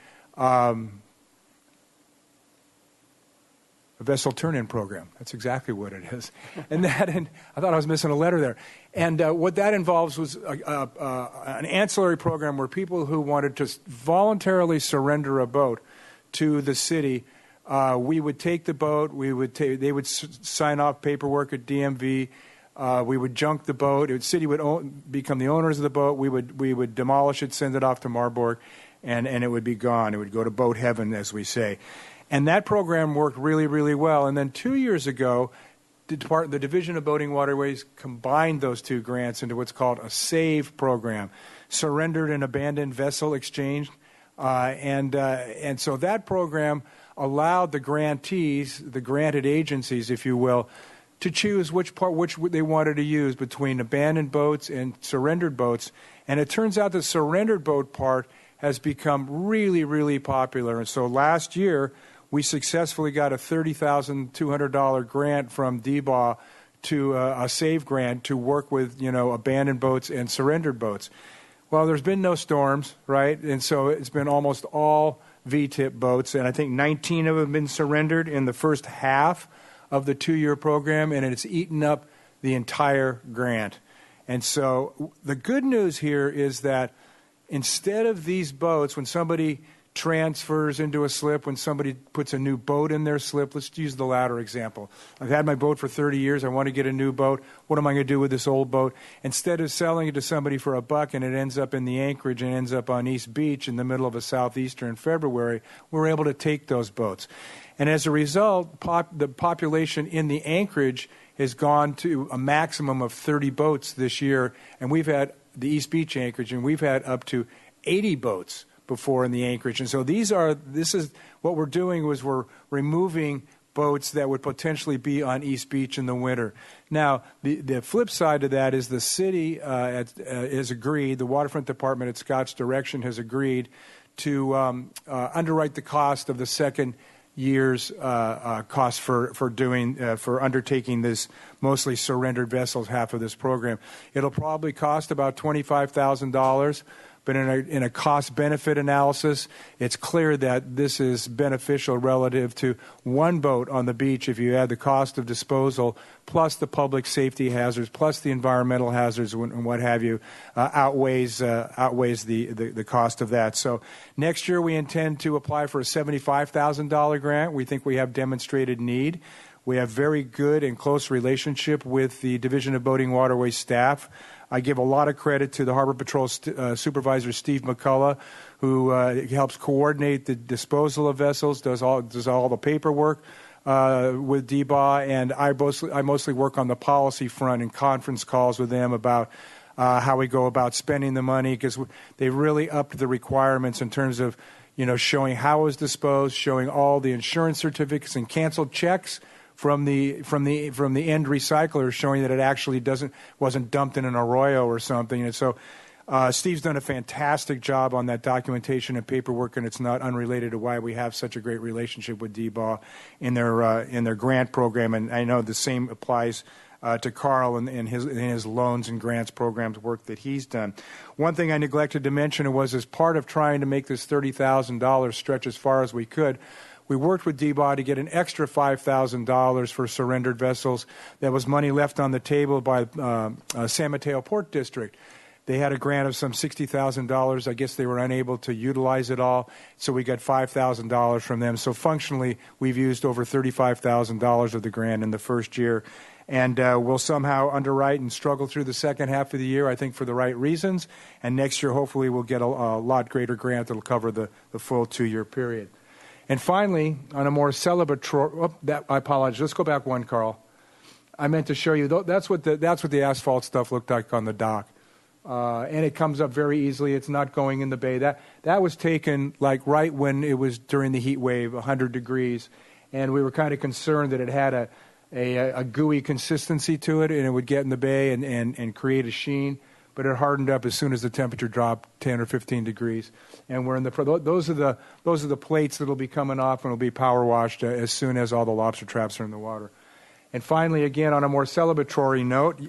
program. That's exactly what it is. And I thought I was missing a letter there. And what that involves was an ancillary program where people who wanted to voluntarily surrender a boat to the city, we would take the boat. They would sign off paperwork at DMV. We would junk the boat. The city would become the owners of the boat. We would demolish it, send it off to Marburg, and it would be gone. It would go to boat heaven, as we say. And that program worked really, really well. And then 2 years ago, the Division of Boating Waterways combined those two grants into what's called a SAVE program, Surrendered and Abandoned Vessel Exchange. And so that program allowed the grantees, the granted agencies, if you will, to choose which they wanted to use between abandoned boats and surrendered boats. And it turns out the surrendered boat part has become really, really popular. And so last year, we successfully got a $30,200 grant from DBAW to a SAVE grant to work with, abandoned boats and surrendered boats. Well, there's been no storms, right? And so it's been almost all VTIP boats, and I think 19 of them have been surrendered in the first half of the 2-year program, and it's eaten up the entire grant. And so the good news here is that instead of these boats, when somebody transfers into a slip, when somebody puts a new boat in their slip, let's use the latter example. I've had my boat for 30 years. I want to get a new boat. What am I going to do with this old boat? Instead of selling it to somebody for $1 and it ends up in the anchorage and ends up on East Beach in the middle of a southeaster in February, we're able to take those boats. And as a result, the population in the anchorage has gone to a maximum of 30 boats this year, and we've had the East Beach anchorage, and we've had up to 80 boats before in the anchorage. And so this is what we're doing was we're removing boats that would potentially be on East Beach in the winter. Now, the flip side of that is the city has agreed, the Waterfront Department at Scott's direction has agreed to underwrite the cost of the second year's cost for undertaking this mostly surrendered vessels half of this program. It'll probably cost about $25,000. But in a cost-benefit analysis, it's clear that this is beneficial relative to one boat on the beach if you add the cost of disposal plus the public safety hazards plus the environmental hazards and what have you outweighs the cost of that. So next year we intend to apply for a $75,000 grant. We think we have demonstrated need. We have very good and close relationship with the Division of Boating Waterways staff. I give a lot of credit to the Harbor Patrol Supervisor Steve McCullough, who helps coordinate the disposal of vessels, does all the paperwork with DBA, and I mostly work on the policy front in conference calls with them about how we go about spending the money, because they really upped the requirements in terms of showing how it was disposed, showing all the insurance certificates and canceled checks from the end recycler, showing that it actually wasn't dumped in an arroyo or something. And so Steve's done a fantastic job on that documentation and paperwork, and it's not unrelated to why we have such a great relationship with DBA in their grant program. And I know the same applies to Carl and his loans and grants programs work that he's done. One thing I neglected to mention was, as part of trying to make this $30,000 stretch as far as we could, we worked with DBA to get an extra $5,000 for surrendered vessels. That was money left on the table by San Mateo Port District. They had a grant of some $60,000. I guess they were unable to utilize it all, so we got $5,000 from them. So functionally, we've used over $35,000 of the grant in the first year. And we'll somehow underwrite and struggle through the second half of the year, I think, for the right reasons. And next year, hopefully, we'll get a lot greater grant that will cover the full 2-year period. And finally, on a more celebratory, I apologize. Let's go back one, Carl. I meant to show you, that's what the asphalt stuff looked like on the dock. And it comes up very easily. It's not going in the bay. That was taken like right when it was during the heat wave, 100 degrees. And we were kind of concerned that it had a gooey consistency to it, and it would get in the bay and create a sheen. But it hardened up as soon as the temperature dropped 10 or 15 degrees. And we're in those are the plates that'll be coming off and will be power washed as soon as all the lobster traps are in the water. And finally, again, on a more celebratory note,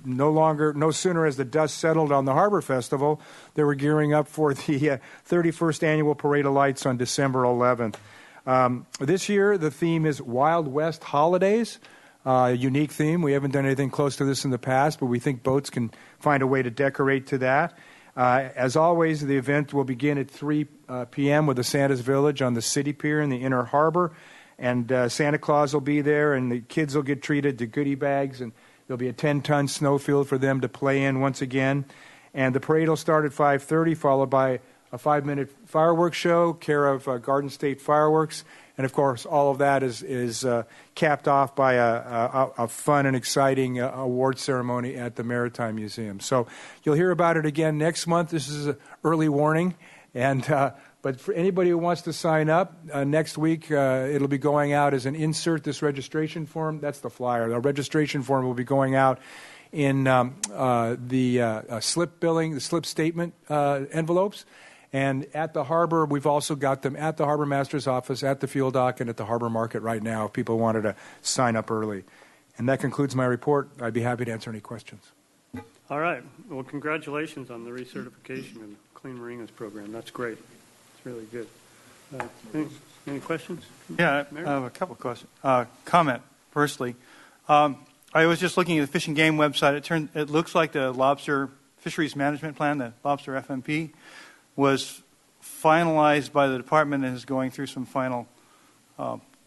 no sooner has the dust settled on the Harbor Festival, they were gearing up for the 31st annual Parade of Lights on December 11th. This year, the theme is Wild West Holidays. Unique theme. We haven't done anything close to this in the past, but we think boats can find a way to decorate to that. As always, the event will begin at 3 p.m. with the Santa's Village on the City Pier in the Inner Harbor. And Santa Claus will be there, and the kids will get treated to goodie bags, and there'll be a 10-ton snowfield for them to play in once again. And the parade will start at 5:30, followed by a 5-minute fireworks show, care of Garden State Fireworks. And, of course, all of that is capped off by a fun and exciting award ceremony at the Maritime Museum. So you'll hear about it again next month. This is an early warning. But for anybody who wants to sign up, next week it'll be going out as an insert, this registration form. That's the flyer. The registration form will be going out in the slip statement envelopes. And at the harbor, we've also got them at the harbor master's office, at the fuel dock, and at the harbor market right now if people wanted to sign up early. And that concludes my report. I'd be happy to answer any questions. All right. Well, congratulations on the recertification and Clean Marinas program. That's great. It's really good. Any questions? Yeah, I have a couple of questions. Comment, firstly. I was just looking at the Fish and Game website. It looks like the Lobster Fisheries Management Plan, the Lobster FMP, was finalized by the department and is going through some final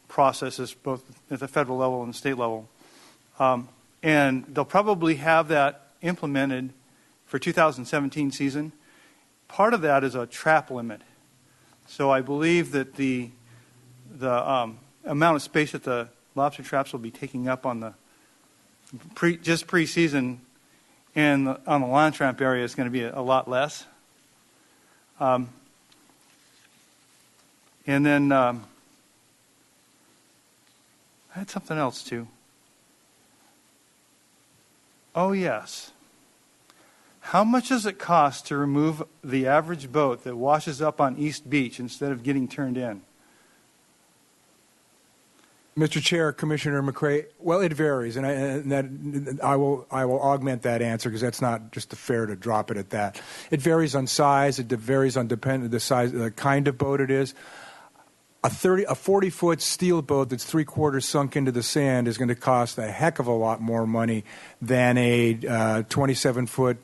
processes, both at the federal level and the state level. And they'll probably have that implemented for 2017 season. Part of that is a trap limit. So I believe that the amount of space that the lobster traps will be taking up on the pre-season and on the lawn trap area is going to be a lot less. And then I had something else too. Oh, yes. How much does it cost to remove the average boat that washes up on East Beach instead of getting turned in? Mr. Chair, Commissioner McCray, well, it varies, and I will augment that answer because that's not just fair to drop it at that. It varies on size. It varies on the size, the kind of boat it is. A 40-foot steel boat that's 3/4 sunk into the sand is going to cost a heck of a lot more money than a 27-foot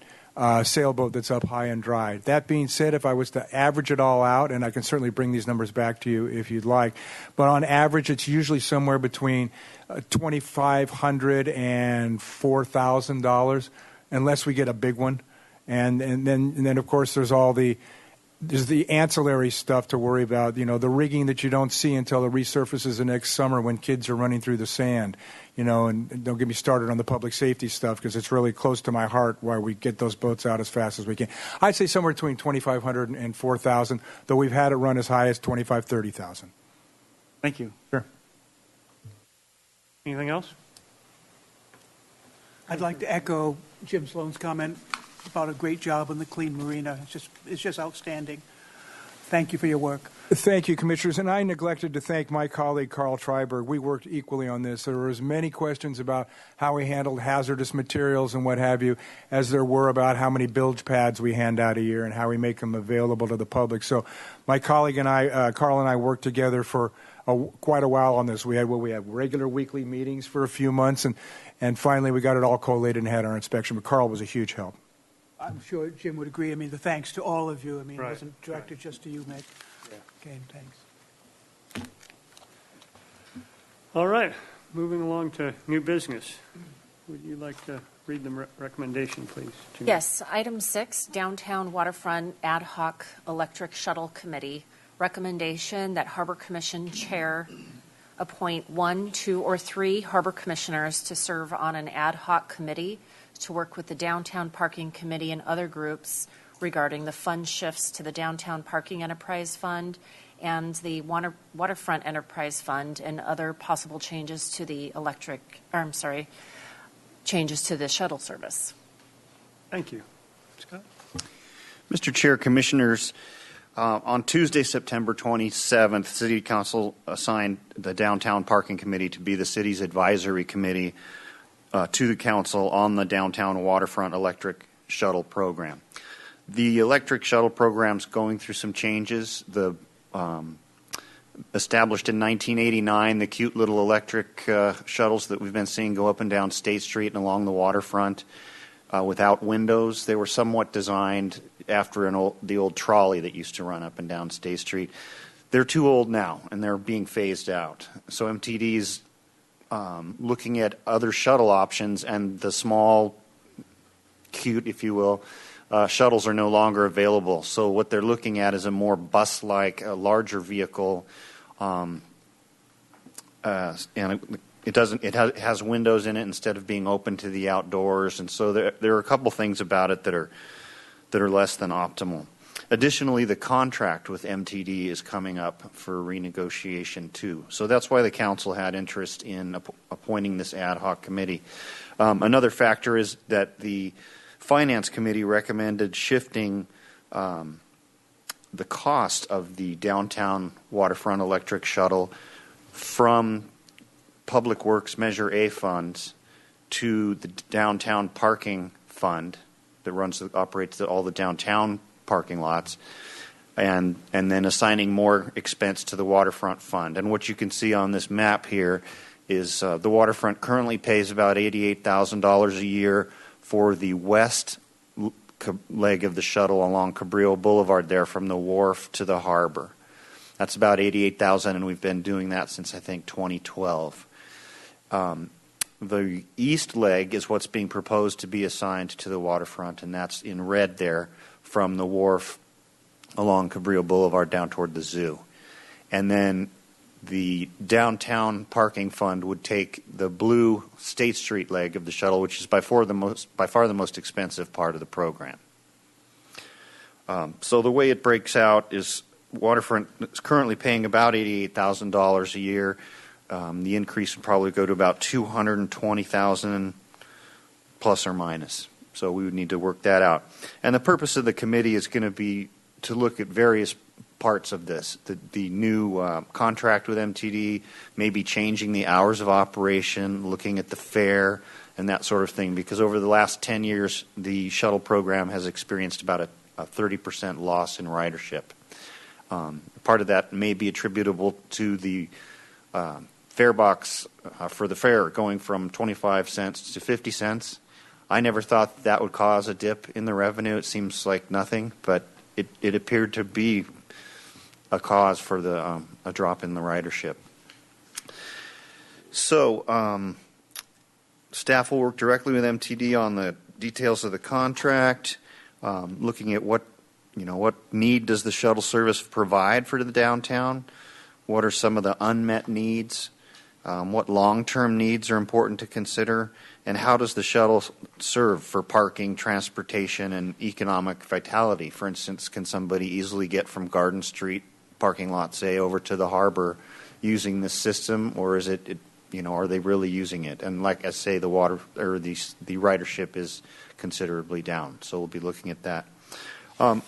sailboat that's up high and dry. That being said, if I was to average it all out, and I can certainly bring these numbers back to you if you'd like, but on average, it's usually somewhere between $2,500 and $4,000, unless we get a big one, and then of course there's the ancillary stuff to worry about, the rigging that you don't see until it resurfaces the next summer when kids are running through the sand, and don't get me started on the public safety stuff because it's really close to my heart why we get those boats out as fast as we can. I'd say somewhere between $2,500 and $4,000, though we've had it run as high as $25,000, $30,000. Thank you. Sure. Anything else? I'd like to echo Jim Sloan's comment about a great job on the clean marina. It's just outstanding. Thank you for your work. Thank you, Commissioners. And I neglected to thank my colleague, Carl Treiberg. We worked equally on this. There were as many questions about how we handled hazardous materials and what have you as there were about how many bilge pads we hand out a year and how we make them available to the public. So my colleague and I, Carl and I, worked together for quite a while on this. We had regular weekly meetings for a few months, and finally we got it all collated and had our inspection. But Carl was a huge help. I'm sure Jim would agree. The thanks to all of you. It Right, wasn't directed just to you, Mick. Yeah. Okay, thanks. All right, moving along to new business. Would you like to read the recommendation, please? Jeannie? Yes, item 6, Downtown Waterfront Ad Hoc Electric Shuttle Committee. Recommendation that Harbor Commission Chair appoint 1, 2, or 3 Harbor Commissioners to serve on an ad hoc committee to work with the Downtown Parking Committee and other groups regarding the fund shifts to the Downtown Parking Enterprise Fund and the Waterfront Enterprise Fund and other possible changes to the changes to the shuttle service. Thank you. Scott? Mr. Chair, Commissioners, on Tuesday, September 27th, City Council assigned the Downtown Parking Committee to be the city's advisory committee to the council on the downtown waterfront electric shuttle program. The electric shuttle program is going through some changes. Established in 1989, the cute little electric shuttles that we've been seeing go up and down State Street and along the waterfront without windows, they were somewhat designed after the old trolley that used to run up and down State Street. They're too old now, and they're being phased out. So MTD's looking at other shuttle options, and the small, cute, if you will, shuttles are no longer available. So what they're looking at is a more bus-like, a larger vehicle, and it has windows in it instead of being open to the outdoors. And so there are a couple things about it that are less than optimal. Additionally, the contract with MTD is coming up for renegotiation too. So that's why the council had interest in appointing this ad hoc committee. Another factor is that the Finance Committee recommended shifting the cost of the downtown waterfront electric shuttle from Public Works Measure A funds to the downtown parking fund that operates all the downtown parking lots, and then assigning more expense to the waterfront fund. And what you can see on this map here is the waterfront currently pays about $88,000 a year for the west leg of the shuttle along Cabrillo Boulevard there from the wharf to the harbor. That's about $88,000, and we've been doing that since, I think, 2012. The east leg is what's being proposed to be assigned to the waterfront, and that's in red there from the wharf along Cabrillo Boulevard down toward the zoo. And then the downtown parking fund would take the blue State Street leg of the shuttle, which is by far the most expensive part of the program. So the way it breaks out is Waterfront is currently paying about $88,000 a year. The increase would probably go to about $220,000 plus or minus. So we would need to work that out. And the purpose of the committee is going to be to look at various parts of this. The new contract with MTD, maybe changing the hours of operation, looking at the fare, and that sort of thing, because over the last 10 years, the shuttle program has experienced about a 30% loss in ridership. Part of that may be attributable to the fare box for the fare going from 25 cents to 50 cents. I never thought that would cause a dip in the revenue. It seems like nothing, but it appeared to be a cause for a drop in the ridership. So staff will work directly with MTD on the details of the contract, looking at what need does the shuttle service provide for the downtown, what are some of the unmet needs, what long-term needs are important to consider, and how does the shuttle serve for parking, transportation, and economic vitality? For instance, can somebody easily get from Garden Street parking lot, say, over to the harbor using this system, or is it are they really using it? And like I say, the ridership is considerably down, so we'll be looking at that. On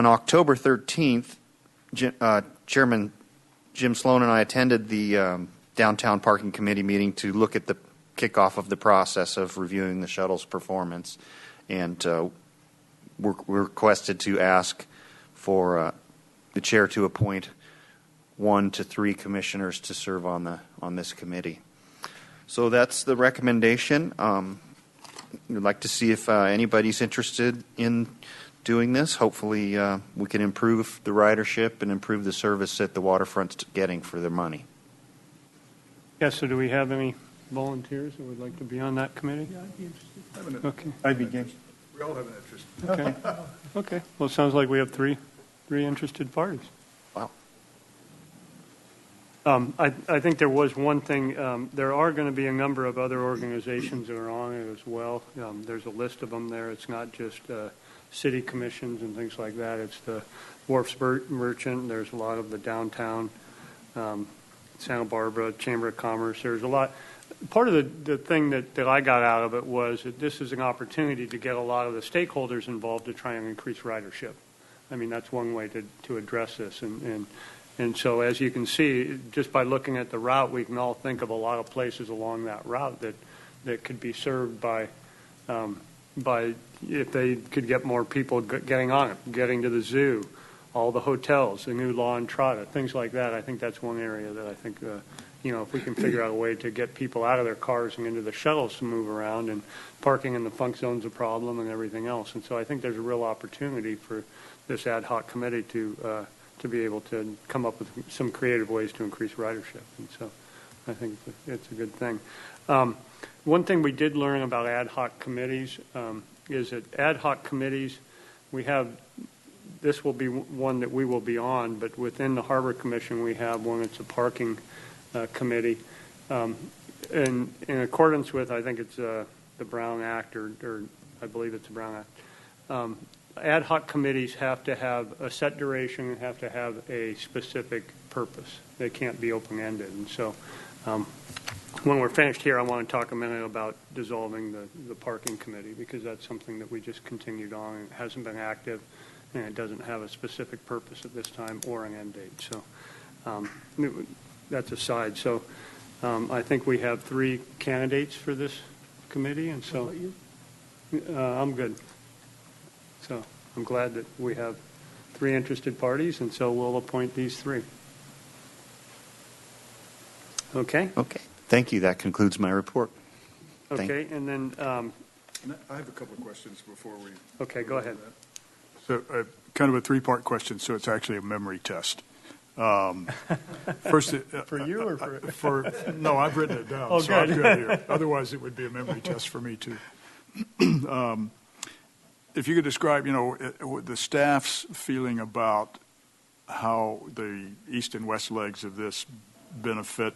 October 13th, Chairman Jim Sloan and I attended the Downtown Parking Committee meeting to look at the kickoff of the process of reviewing the shuttle's performance, and we're requested to ask for the chair to appoint 1 to 3 commissioners to serve on this committee. So that's the recommendation. We'd like to see if anybody's interested in doing this. Hopefully we can improve the ridership and improve the service that the waterfront's getting for their money. Yes, so do we have any volunteers that would like to be on that committee? Yeah, I'd be interested. Okay. I'd be game. We all have an interest. Okay. Okay. Well, it sounds like we have three interested parties. Wow. I think there was one thing. There are going to be a number of other organizations that are on it as well. There's a list of them there. It's not just city commissions and things like that. It's the Wharfs Merchant. There's a lot of the downtown Santa Barbara Chamber of Commerce. There's a lot. Part of the thing that I got out of it was that this is an opportunity to get a lot of the stakeholders involved to try and increase ridership. I mean, that's one way to address this. And so as you can see, just by looking at the route, we can all think of a lot of places along that route that could be served by if they could get more people getting on it, getting to the zoo, all the hotels, the new La Entrada, things like that. I think that's one area that I think, if we can figure out a way to get people out of their cars and into the shuttles to move around, and parking in the funk zone's a problem and everything else. And so I think there's a real opportunity for this ad hoc committee to be able to come up with some creative ways to increase ridership. And so I think it's a good thing. One thing we did learn about ad hoc committees is that ad hoc committees, this will be one that we will be on, but within the Harbor Commission we have one that's a parking committee. In accordance with, I think it's the Brown Act, or I believe it's the Brown Act, ad hoc committees have to have a set duration and have to have a specific purpose. They can't be open-ended. And so when we're finished here, I want to talk a minute about dissolving the parking committee, because that's something that we just continued on, and it hasn't been active, and it doesn't have a specific purpose at this time or an end date. So that's aside. So I think we have 3 candidates for this committee, and so I'm good. So I'm glad that we have 3 interested parties, and so we'll appoint these 3. Okay? Okay. Thank you. That concludes my report. Okay, and then, I have a couple of questions before we. Okay, go ahead. So kind of a 3-part question, so it's actually a memory test. First, for you or no, I've written it down, Oh, so I'm good. good here. Otherwise, it would be a memory test for me, too. If you could describe, the staff's feeling about how the east and west legs of this benefit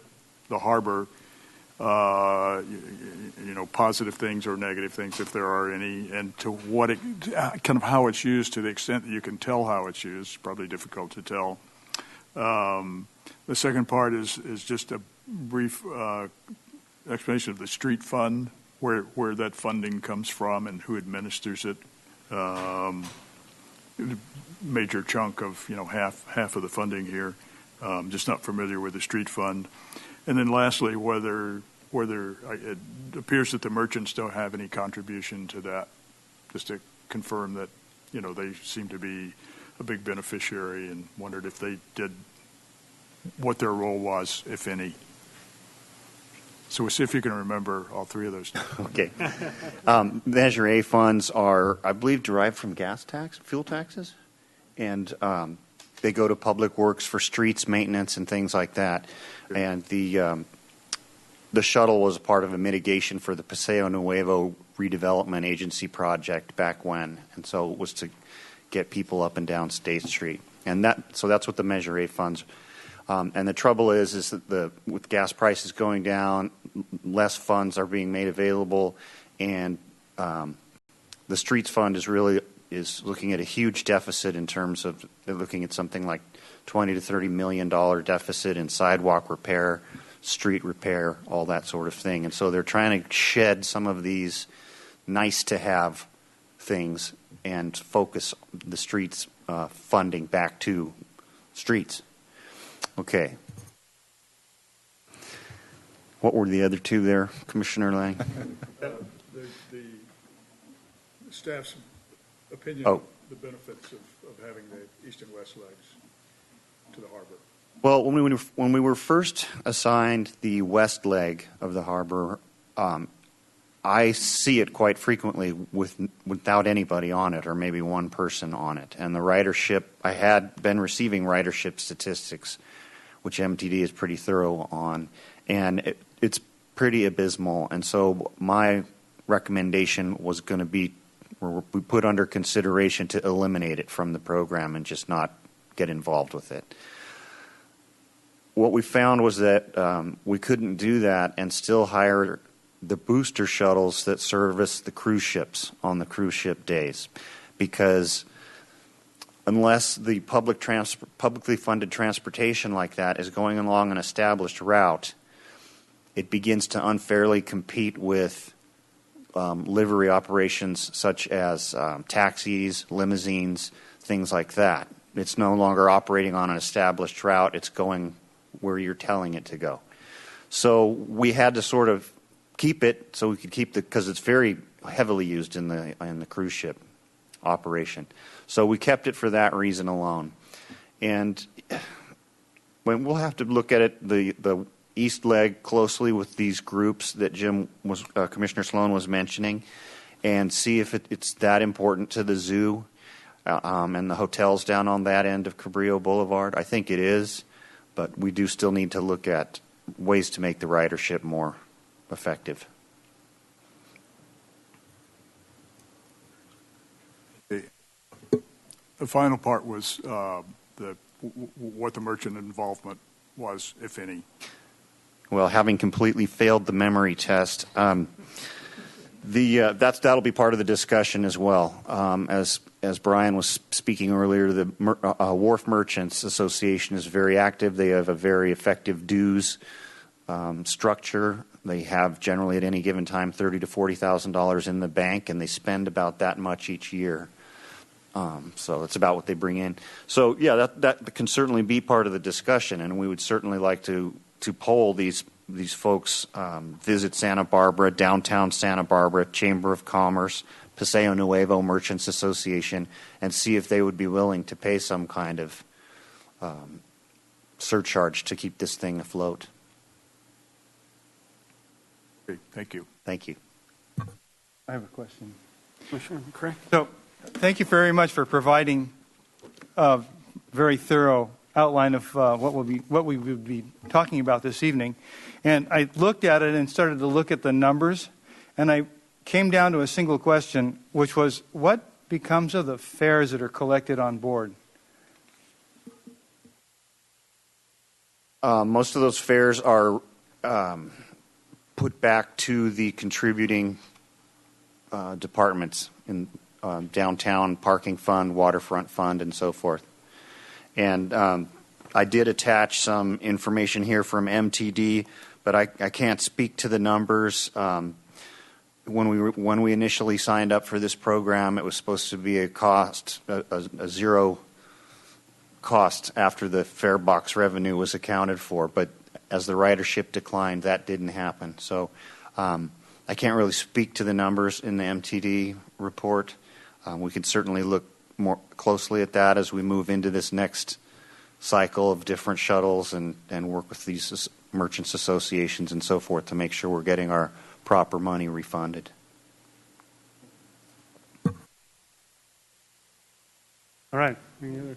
the harbor, positive things or negative things, if there are any, and to what kind of how it's used, to the extent that you can tell how it's used. Probably difficult to tell. The second part is just a brief explanation of the street fund, where that funding comes from and who administers it. major chunk of, half of the funding here. Just not familiar with the street fund. And then lastly, whether it appears that the merchants don't have any contribution to that, just to confirm that, they seem to be a big beneficiary, and wondered if they did, what their role was, if any. So we'll see if you can remember all three of those. Okay. Measure A funds are, I believe, derived from fuel taxes, and they go to Public Works for streets maintenance and things like that. And the shuttle was a part of a mitigation for the Paseo Nuevo redevelopment agency project back when, and so it was to get people up and down State Street. And so that's what the Measure A funds. And the trouble is that with gas prices going down, less funds are being made available, and the streets fund is looking at a huge deficit in terms of, they're looking at something like $20 to $30 million deficit in sidewalk repair, street repair, all that sort of thing. And so they're trying to shed some of these nice to have things and focus the streets funding back to streets. Okay. What were the other two there, Commissioner Lang? The staff's opinion Oh. of the benefits of having the east and west legs to the harbor. Well, when we were first assigned the west leg of the harbor, I see it quite frequently without anybody on it, or maybe one person on it. And the ridership, I had been receiving ridership statistics, which MTD is pretty thorough on, and it's pretty abysmal. And so my recommendation was going to be, we put under consideration to eliminate it from the program and just not get involved with it. What we found was that we couldn't do that and still hire the booster shuttles that service the cruise ships on the cruise ship days, because unless the publicly funded transportation like that is going along an established route, it begins to unfairly compete with livery operations such as taxis, limousines, things like that. It's no longer operating on an established route. It's going where you're telling it to go. So we had to sort of keep it so we could keep because it's very heavily used in the cruise ship operation. So we kept it for that reason alone. And when we'll have to look at it, the east leg closely with these groups that Commissioner Sloan was mentioning, and see if it's that important to the zoo and the hotels down on that end of Cabrillo Boulevard. I think it is, but we do still need to look at ways to make the ridership more effective. The final part was what the merchant involvement was, if any. Well, having completely failed the memory test, that'll be part of the discussion as well. As Brian was speaking earlier, the Wharf Merchants Association is very active. They have a very effective dues structure. They have generally at any given time $30,000 to $40,000 in the bank, and they spend about that much each year. So it's about what they bring in. So yeah, that can certainly be part of the discussion, and we would certainly like to poll these folks. Visit Santa Barbara, downtown Santa Barbara, Chamber of Commerce, Paseo Nuevo Merchants Association, and see if they would be willing to pay some kind of surcharge to keep this thing afloat. Okay, thank you. Thank you. I have a question. Commissioner McCray? So, thank you very much for providing a very thorough outline of what we would be talking about this evening. And I looked at it and started to look at the numbers, and I came down to a single question, which was, what becomes of the fares that are collected on board? Most of those fares are put back to the contributing departments in downtown parking fund, waterfront fund, and so forth. And I did attach some information here from MTD, but I can't speak to the numbers. when we initially signed up for this program, it was supposed to be a zero cost after the fare box revenue was accounted for. But as the ridership declined, that didn't happen. So I can't really speak to the numbers in the MTD report. We can certainly look more closely at that as we move into this next cycle of different shuttles and work with these merchants associations and so forth to make sure we're getting our proper money refunded. All right. Any other?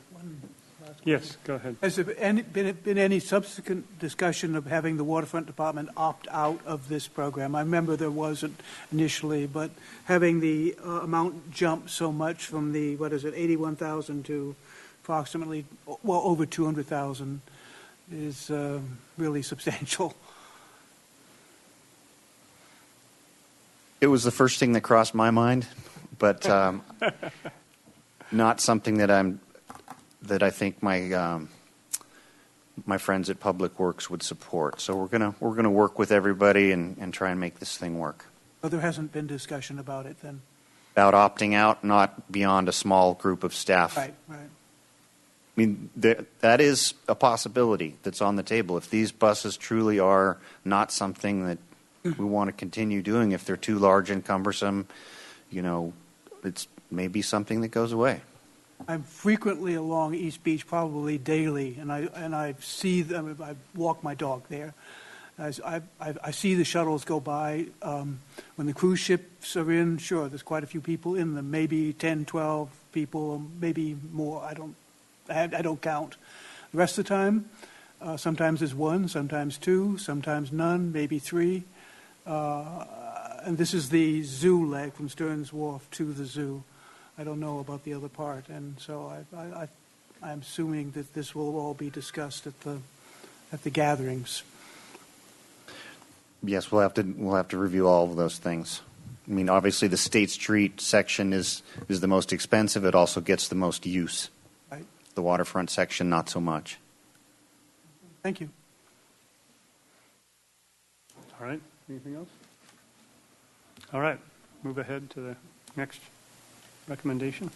Yes, go ahead. Has there been any subsequent discussion of having the Waterfront Department opt out of this program? I remember there wasn't initially, but having the amount jump so much from the, 81,000 to approximately, over 200,000 is really substantial. It was the first thing that crossed my mind, but not something that I think my friends at Public Works would support. So we're gonna work with everybody and try and make this thing work. But there hasn't been discussion about it then? About opting out, not beyond a small group of staff. Right. I mean, that is a possibility that's on the table. If these buses truly are not something that we want to continue doing, if they're too large and cumbersome, it's maybe something that goes away. I'm frequently along East Beach, probably daily, and I see them. I walk my dog there. I see the shuttles go by. When the cruise ships are in, sure, there's quite a few people in them, maybe 10, 12 people, maybe more. I don't count. The rest of the time, sometimes there's one, sometimes two, sometimes none, maybe three. And this is the zoo leg from Stearns Wharf to the zoo. I don't know about the other part, and so I'm assuming that this will all be discussed at the gatherings. Yes, we'll have to review all of those things. I mean, obviously, the State Street section is the most expensive. It also gets the most use. Right. The waterfront section, not so much. Thank you. All right. Anything else? All right. Move ahead to the next recommendation.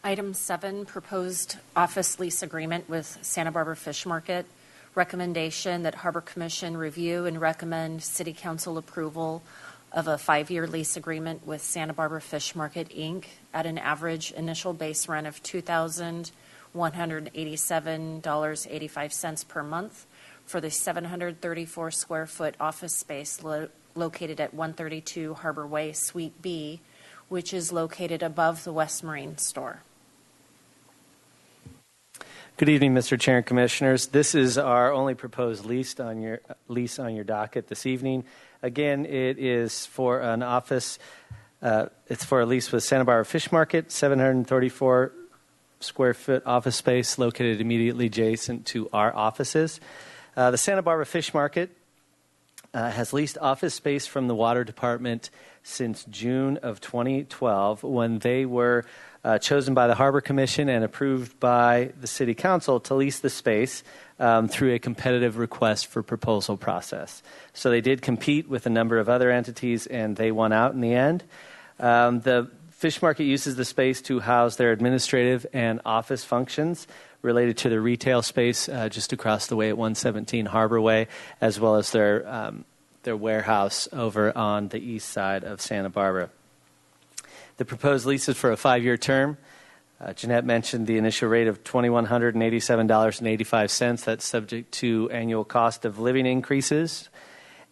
Item 7, proposed office lease agreement with Santa Barbara Fish Market. Recommendation that Harbor Commission review and recommend City Council approval of a 5-year lease agreement with Santa Barbara Fish Market, Inc. at an average initial base rent of $2,187.85 per month for the 734 square foot office space located at 132 Harbor Way, Suite B, which is located above the West Marine store. Good evening, Mr. Chair and Commissioners. This is our only proposed lease on your docket this evening. Again, it is for an office. It's for a lease with Santa Barbara Fish Market, 734 square foot office space located immediately adjacent to our offices. The Santa Barbara Fish Market has leased office space from the Water Department since June of 2012, when they were chosen by the Harbor Commission and approved by the City Council to lease the space through a competitive request for proposal process. So they did compete with a number of other entities, and they won out in the end. The Fish Market uses the space to house their administrative and office functions related to the retail space just across the way at 117 Harbor Way, as well as their warehouse over on the east side of Santa Barbara. The proposed lease is for a 5-year term. Jeanette mentioned the initial rate of $2,187.85. That's subject to annual cost of living increases.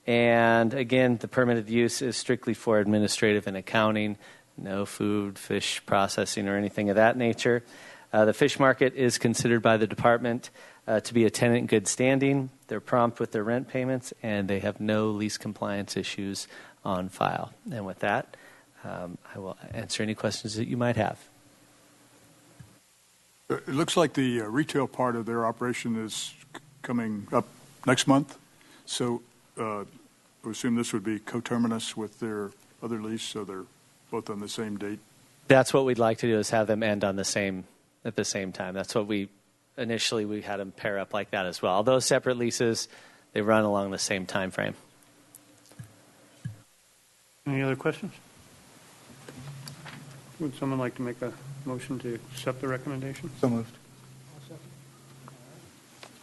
And again, the permitted use is strictly for administrative and accounting, no food, fish processing, or anything of that nature. The Fish Market is considered by the department to be a tenant in good standing. They're prompt with their rent payments, and they have no lease compliance issues on file. And with that, I will answer any questions that you might have. It looks like the retail part of their operation is coming up next month. So I assume this would be coterminous with their other lease, so they're both on the same date. That's what we'd like to do, is have them end on at the same time. That's what we had them pair up like that as well. Although separate leases, they run along the same time frame. Any other questions? Would someone like to make a motion to accept the recommendation? So moved.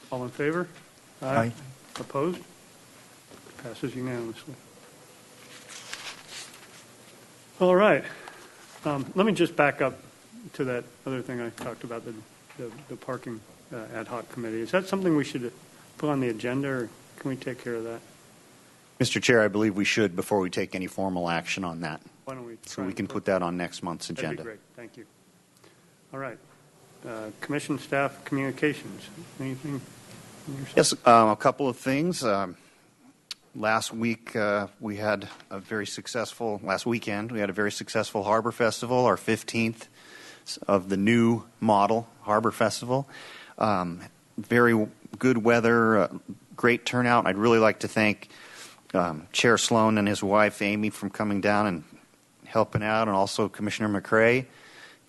All in favor? Aye. Opposed? Passes unanimously. All right. Let me just back up to that other thing I talked about, the parking ad hoc committee. Is that something we should put on the agenda, or can we take care of that? Mr. Chair, I believe we should before we take any formal action on that. Why don't we So we can put that on next month's agenda. That'd be great. Thank you. All right. Commission staff communications. Anything? Yes, a couple of things. Last week we had a very successful, last weekend we had a very successful Harbor Festival, our 15th of the new model Harbor Festival. Very good weather, great turnout. I'd really like to thank Chair Sloan and his wife Amy from coming down and helping out, and also Commissioner McCrae.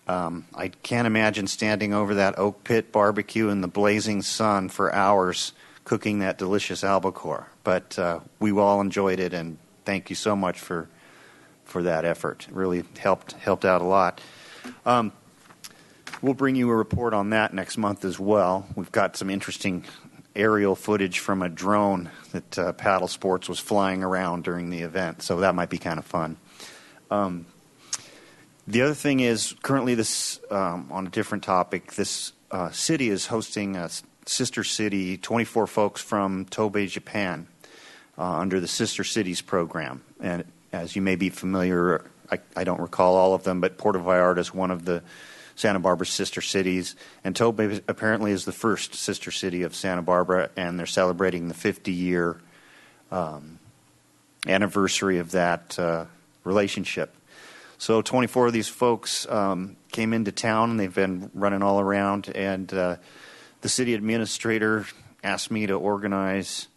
I can't imagine standing over that oak pit barbecue in the blazing sun for hours cooking that delicious albacore. But we all enjoyed it, and thank you so much for that effort. It really helped out a lot. We'll bring you a report on that next month as well. We've got some interesting aerial footage from a drone that Paddle Sports was flying around during the event, so that might be kind of fun. The other thing is, currently this, on a different topic, this city is hosting a Sister City, 24 folks from Tobei, Japan, under the Sister Cities program. And as you may be familiar, I don't recall all of them, but Puerto Vallarta is one of the Santa Barbara sister cities, and Tobei apparently is the first sister city of Santa Barbara, and they're celebrating the 50-year anniversary of that relationship. So 24 of these folks came into town, and they've been running all around, and the city administrator asked me to organize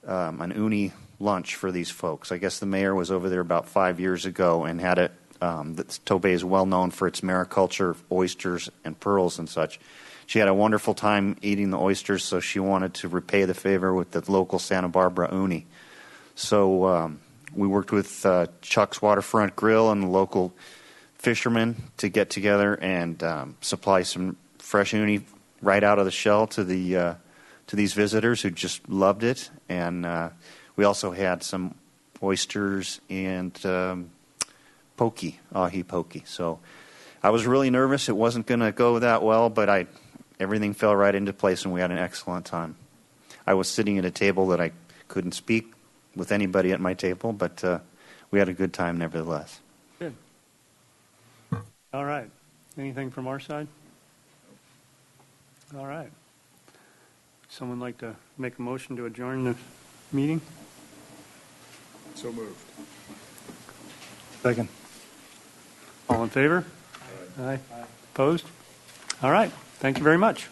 an uni lunch for these folks. I guess the mayor was over there about 5 years ago and had it. Tobei is well known for its mariculture, oysters, and pearls and such. She had a wonderful time eating the oysters, so she wanted to repay the favor with the local Santa Barbara uni. So we worked with Chuck's Waterfront Grill and the local fishermen to get together and supply some fresh uni right out of the shell to these visitors who just loved it. And we also had some oysters and ahi poke. So I was really nervous. It wasn't going to go that well, but everything fell right into place, and we had an excellent time. I was sitting at a table that I couldn't speak with anybody at my table, but we had a good time nevertheless. Good. All right. Anything from our side? All right. Someone like to make a motion to adjourn the meeting? So moved. Second. All in favor? Aye. Opposed? All right. Thank you very much.